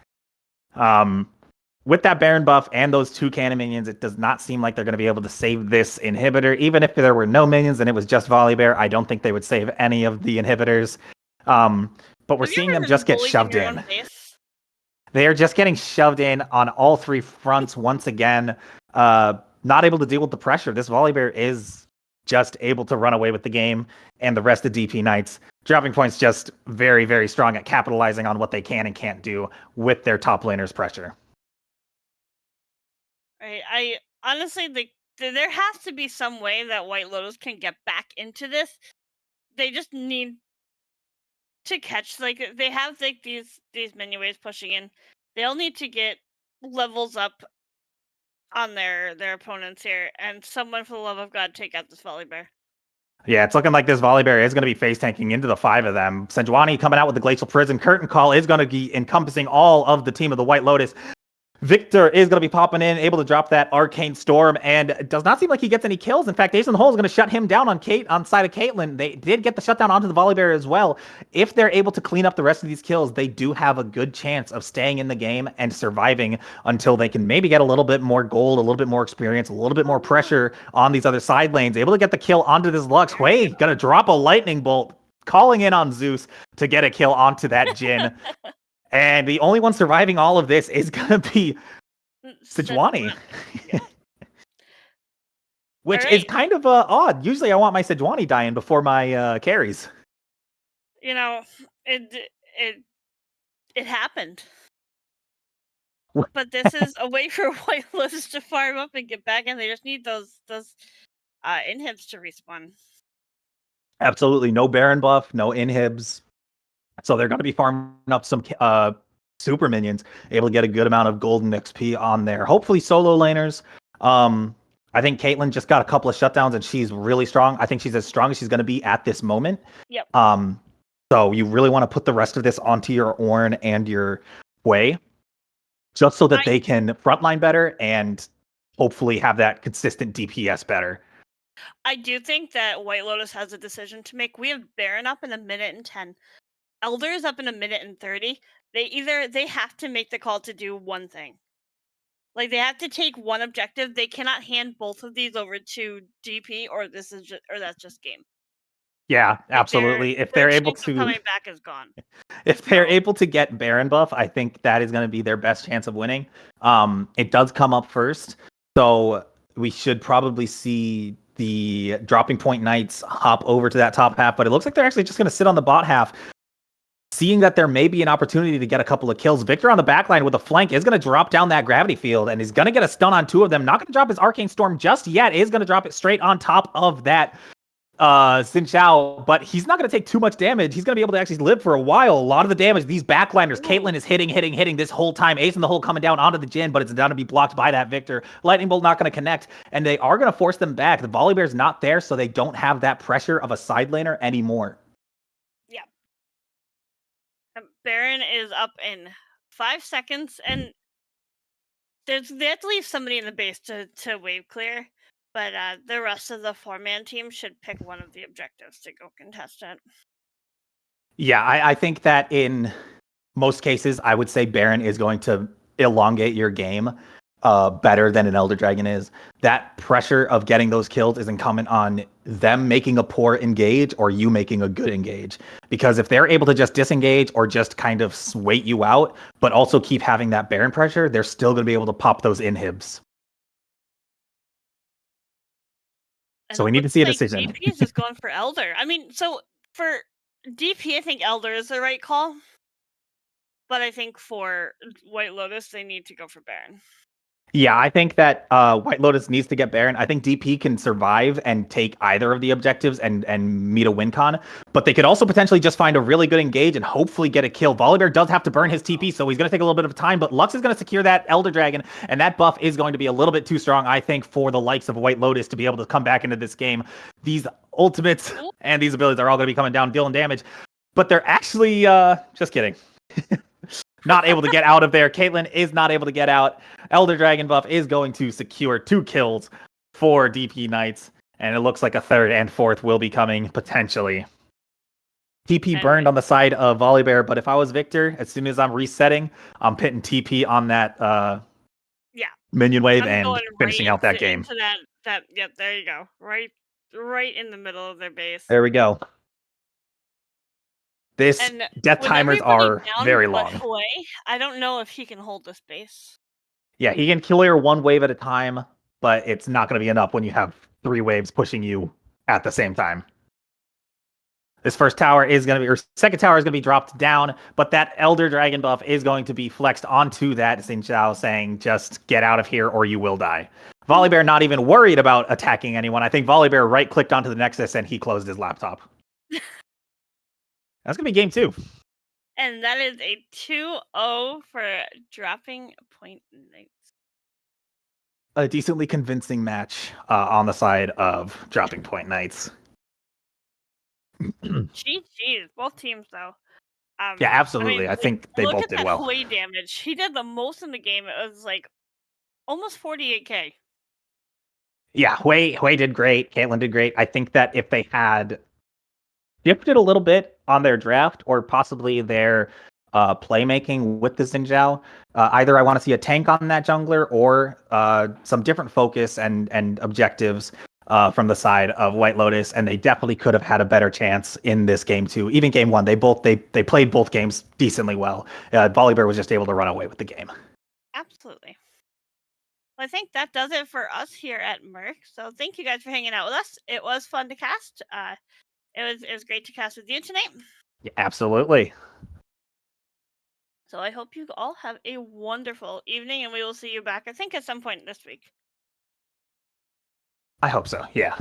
Speaker 2: With that Baron buff and those two cannon minions, it does not seem like they're going to be able to save this inhibitor. Even if there were no minions and it was just Volibear, I don't think they would save any of the inhibitors. But we're seeing them just get shoved in. They are just getting shoved in on all three fronts once again. Not able to deal with the pressure. This Volibear is just able to run away with the game, and the rest of DP Knights, Dropping Point's just very, very strong at capitalizing on what they can and can't do with their top laners' pressure.
Speaker 1: Right. I honestly think there has to be some way that White Lotus can get back into this. They just need to catch, like, they have like these menu waves pushing in. They'll need to get levels up on their opponents here, and someone for the love of God take out this volley bear.
Speaker 2: Yeah, it's looking like this Volibear is going to be face tanking into the 5 of them. Sejuani coming out with the Glacial Prison. Curtain Call is going to be encompassing all of the team of the White Lotus. Victor is going to be popping in, able to drop that Arcane Storm, and it does not seem like he gets any kills. In fact, Ace in the Hole is going to shut him down on side of Caitlyn. They did get the shutdown onto the Volibear as well. If they're able to clean up the rest of these kills, they do have a good chance of staying in the game and surviving until they can maybe get a little bit more gold, a little bit more experience, a little bit more pressure on these other side lanes. Able to get the kill onto this Lux. Hui going to drop a Lightning Bolt, calling in on Zeus to get a kill onto that Jhin. And the only one surviving all of this is going to be Sejuani.
Speaker 1: Yeah.
Speaker 2: Which is kind of odd. Usually I want my Sejuani dying before my carries.
Speaker 1: You know, it happened. But this is a way for White Lotus to farm up and get back in. They just need those inhibs to respawn.
Speaker 2: Absolutely no Baron buff, no inhibs. So they're going to be farming up some super minions, able to get a good amount of golden XP on there. Hopefully solo laners. I think Caitlyn just got a couple of shutdowns and she's really strong. I think she's as strong as she's going to be at this moment.
Speaker 1: Yep.
Speaker 2: So you really want to put the rest of this onto your Ornn and your Hui, just so that they can frontline better and hopefully have that consistent DPS better.
Speaker 1: I do think that White Lotus has a decision to make. We have Baron up in 1:10. Elder is up in 1:30. They have to make the call to do one thing. Like, they have to take one objective. They cannot hand both of these over to DP, or that's just game.
Speaker 2: Yeah, absolutely. If they're able to
Speaker 1: coming back is gone.
Speaker 2: If they're able to get Baron buff, I think that is going to be their best chance of winning. It does come up first, so we should probably see the Dropping Point Knights hop over to that top half, but it looks like they're actually just going to sit on the bot half. Seeing that there may be an opportunity to get a couple of kills, Victor on the backline with a flank is going to drop down that gravity field and is going to get a stun on 2 of them. Not going to drop his Arcane Storm just yet. Is going to drop it straight on top of that Xin Zhao, but he's not going to take too much damage. He's going to be able to actually live for a while. A lot of the damage, these backliners, Caitlyn is hitting this whole time. Ace in the Hole coming down onto the Jhin, but it's going to be blocked by that Victor. Lightning Bolt not going to connect, and they are going to force them back. The Volibear's not there, so they don't have that pressure of a side laner anymore.
Speaker 1: Yeah. Baron is up in 5 seconds, and they have to leave somebody in the base to wave clear. But the rest of the 4-man team should pick one of the objectives to go contest it.
Speaker 2: Yeah, I think that in most cases, I would say Baron is going to elongate your game better than an Elder Dragon is. That pressure of getting those kills is incumbent on them making a poor engage or you making a good engage. Because if they're able to just disengage or just kind of wait you out, but also keep having that Baron pressure, they're still going to be able to pop those inhibs. So we need to see a decision.
Speaker 1: DP is just going for Elder. I mean, so for DP, I think Elder is the right call. But I think for White Lotus, they need to go for Baron.
Speaker 2: Yeah, I think that White Lotus needs to get Baron. I think DP can survive and take either of the objectives and meet a win con, but they could also potentially just find a really good engage and hopefully get a kill. Volibear does have to burn his TP, so he's going to take a little bit of time, but Lux is going to secure that Elder Dragon, and that buff is going to be a little bit too strong, I think, for the likes of White Lotus to be able to come back into this game. These ultimates and these abilities are all going to be coming down, dealing damage, but they're actually, just kidding. Not able to get out of there. Caitlyn is not able to get out. Elder Dragon buff is going to secure 2 kills for DP Knights. And it looks like a 3rd and 4th will be coming, potentially. TP burned on the side of Volibear, but if I was Victor, as soon as I'm resetting, I'm pitting TP on that minion wave and finishing out that game.
Speaker 1: Yep, there you go. Right in the middle of their base.
Speaker 2: There we go. This death timers are very long.
Speaker 1: I don't know if he can hold this base.
Speaker 2: Yeah, he can clear 1 wave at a time, but it's not going to be enough when you have 3 waves pushing you at the same time. This first tower is going to be, or second tower is going to be dropped down, but that Elder Dragon buff is going to be flexed onto that Xin Zhao, saying, just get out of here or you will die. Volibear not even worried about attacking anyone. I think Volibear right-clicked onto the Nexus and he closed his laptop. That's going to be game 2.
Speaker 1: And that is a 2-0 for Dropping Point Knights.
Speaker 2: A decently convincing match on the side of Dropping Point Knights.
Speaker 1: GG's, both teams though.
Speaker 2: Yeah, absolutely. I think they
Speaker 1: look
Speaker 2: both
Speaker 1: at
Speaker 2: did
Speaker 1: that
Speaker 2: well.
Speaker 1: Hui damage. He did the most in the game. It was like almost 48k.
Speaker 2: Yeah, Hui did great. Caitlyn did great. I think that if they had shifted a little bit on their draft or possibly their playmaking with the Xin Zhao, either I want to see a tank on that jungler or some different focus and objectives from the side of White Lotus, and they definitely could have had a better chance in this game too. Even game 1, they played both games decently well. Volibear was just able to run away with the game.
Speaker 1: Absolutely. Well, I think that does it for us here at Merc. So thank you guys for hanging out with us. It was fun to cast. It was great to cast with you tonight.
Speaker 2: Yeah, absolutely.
Speaker 1: So I hope you all have a wonderful evening, and we will see you back, I think, at some point this week.
Speaker 2: I hope so. Yeah.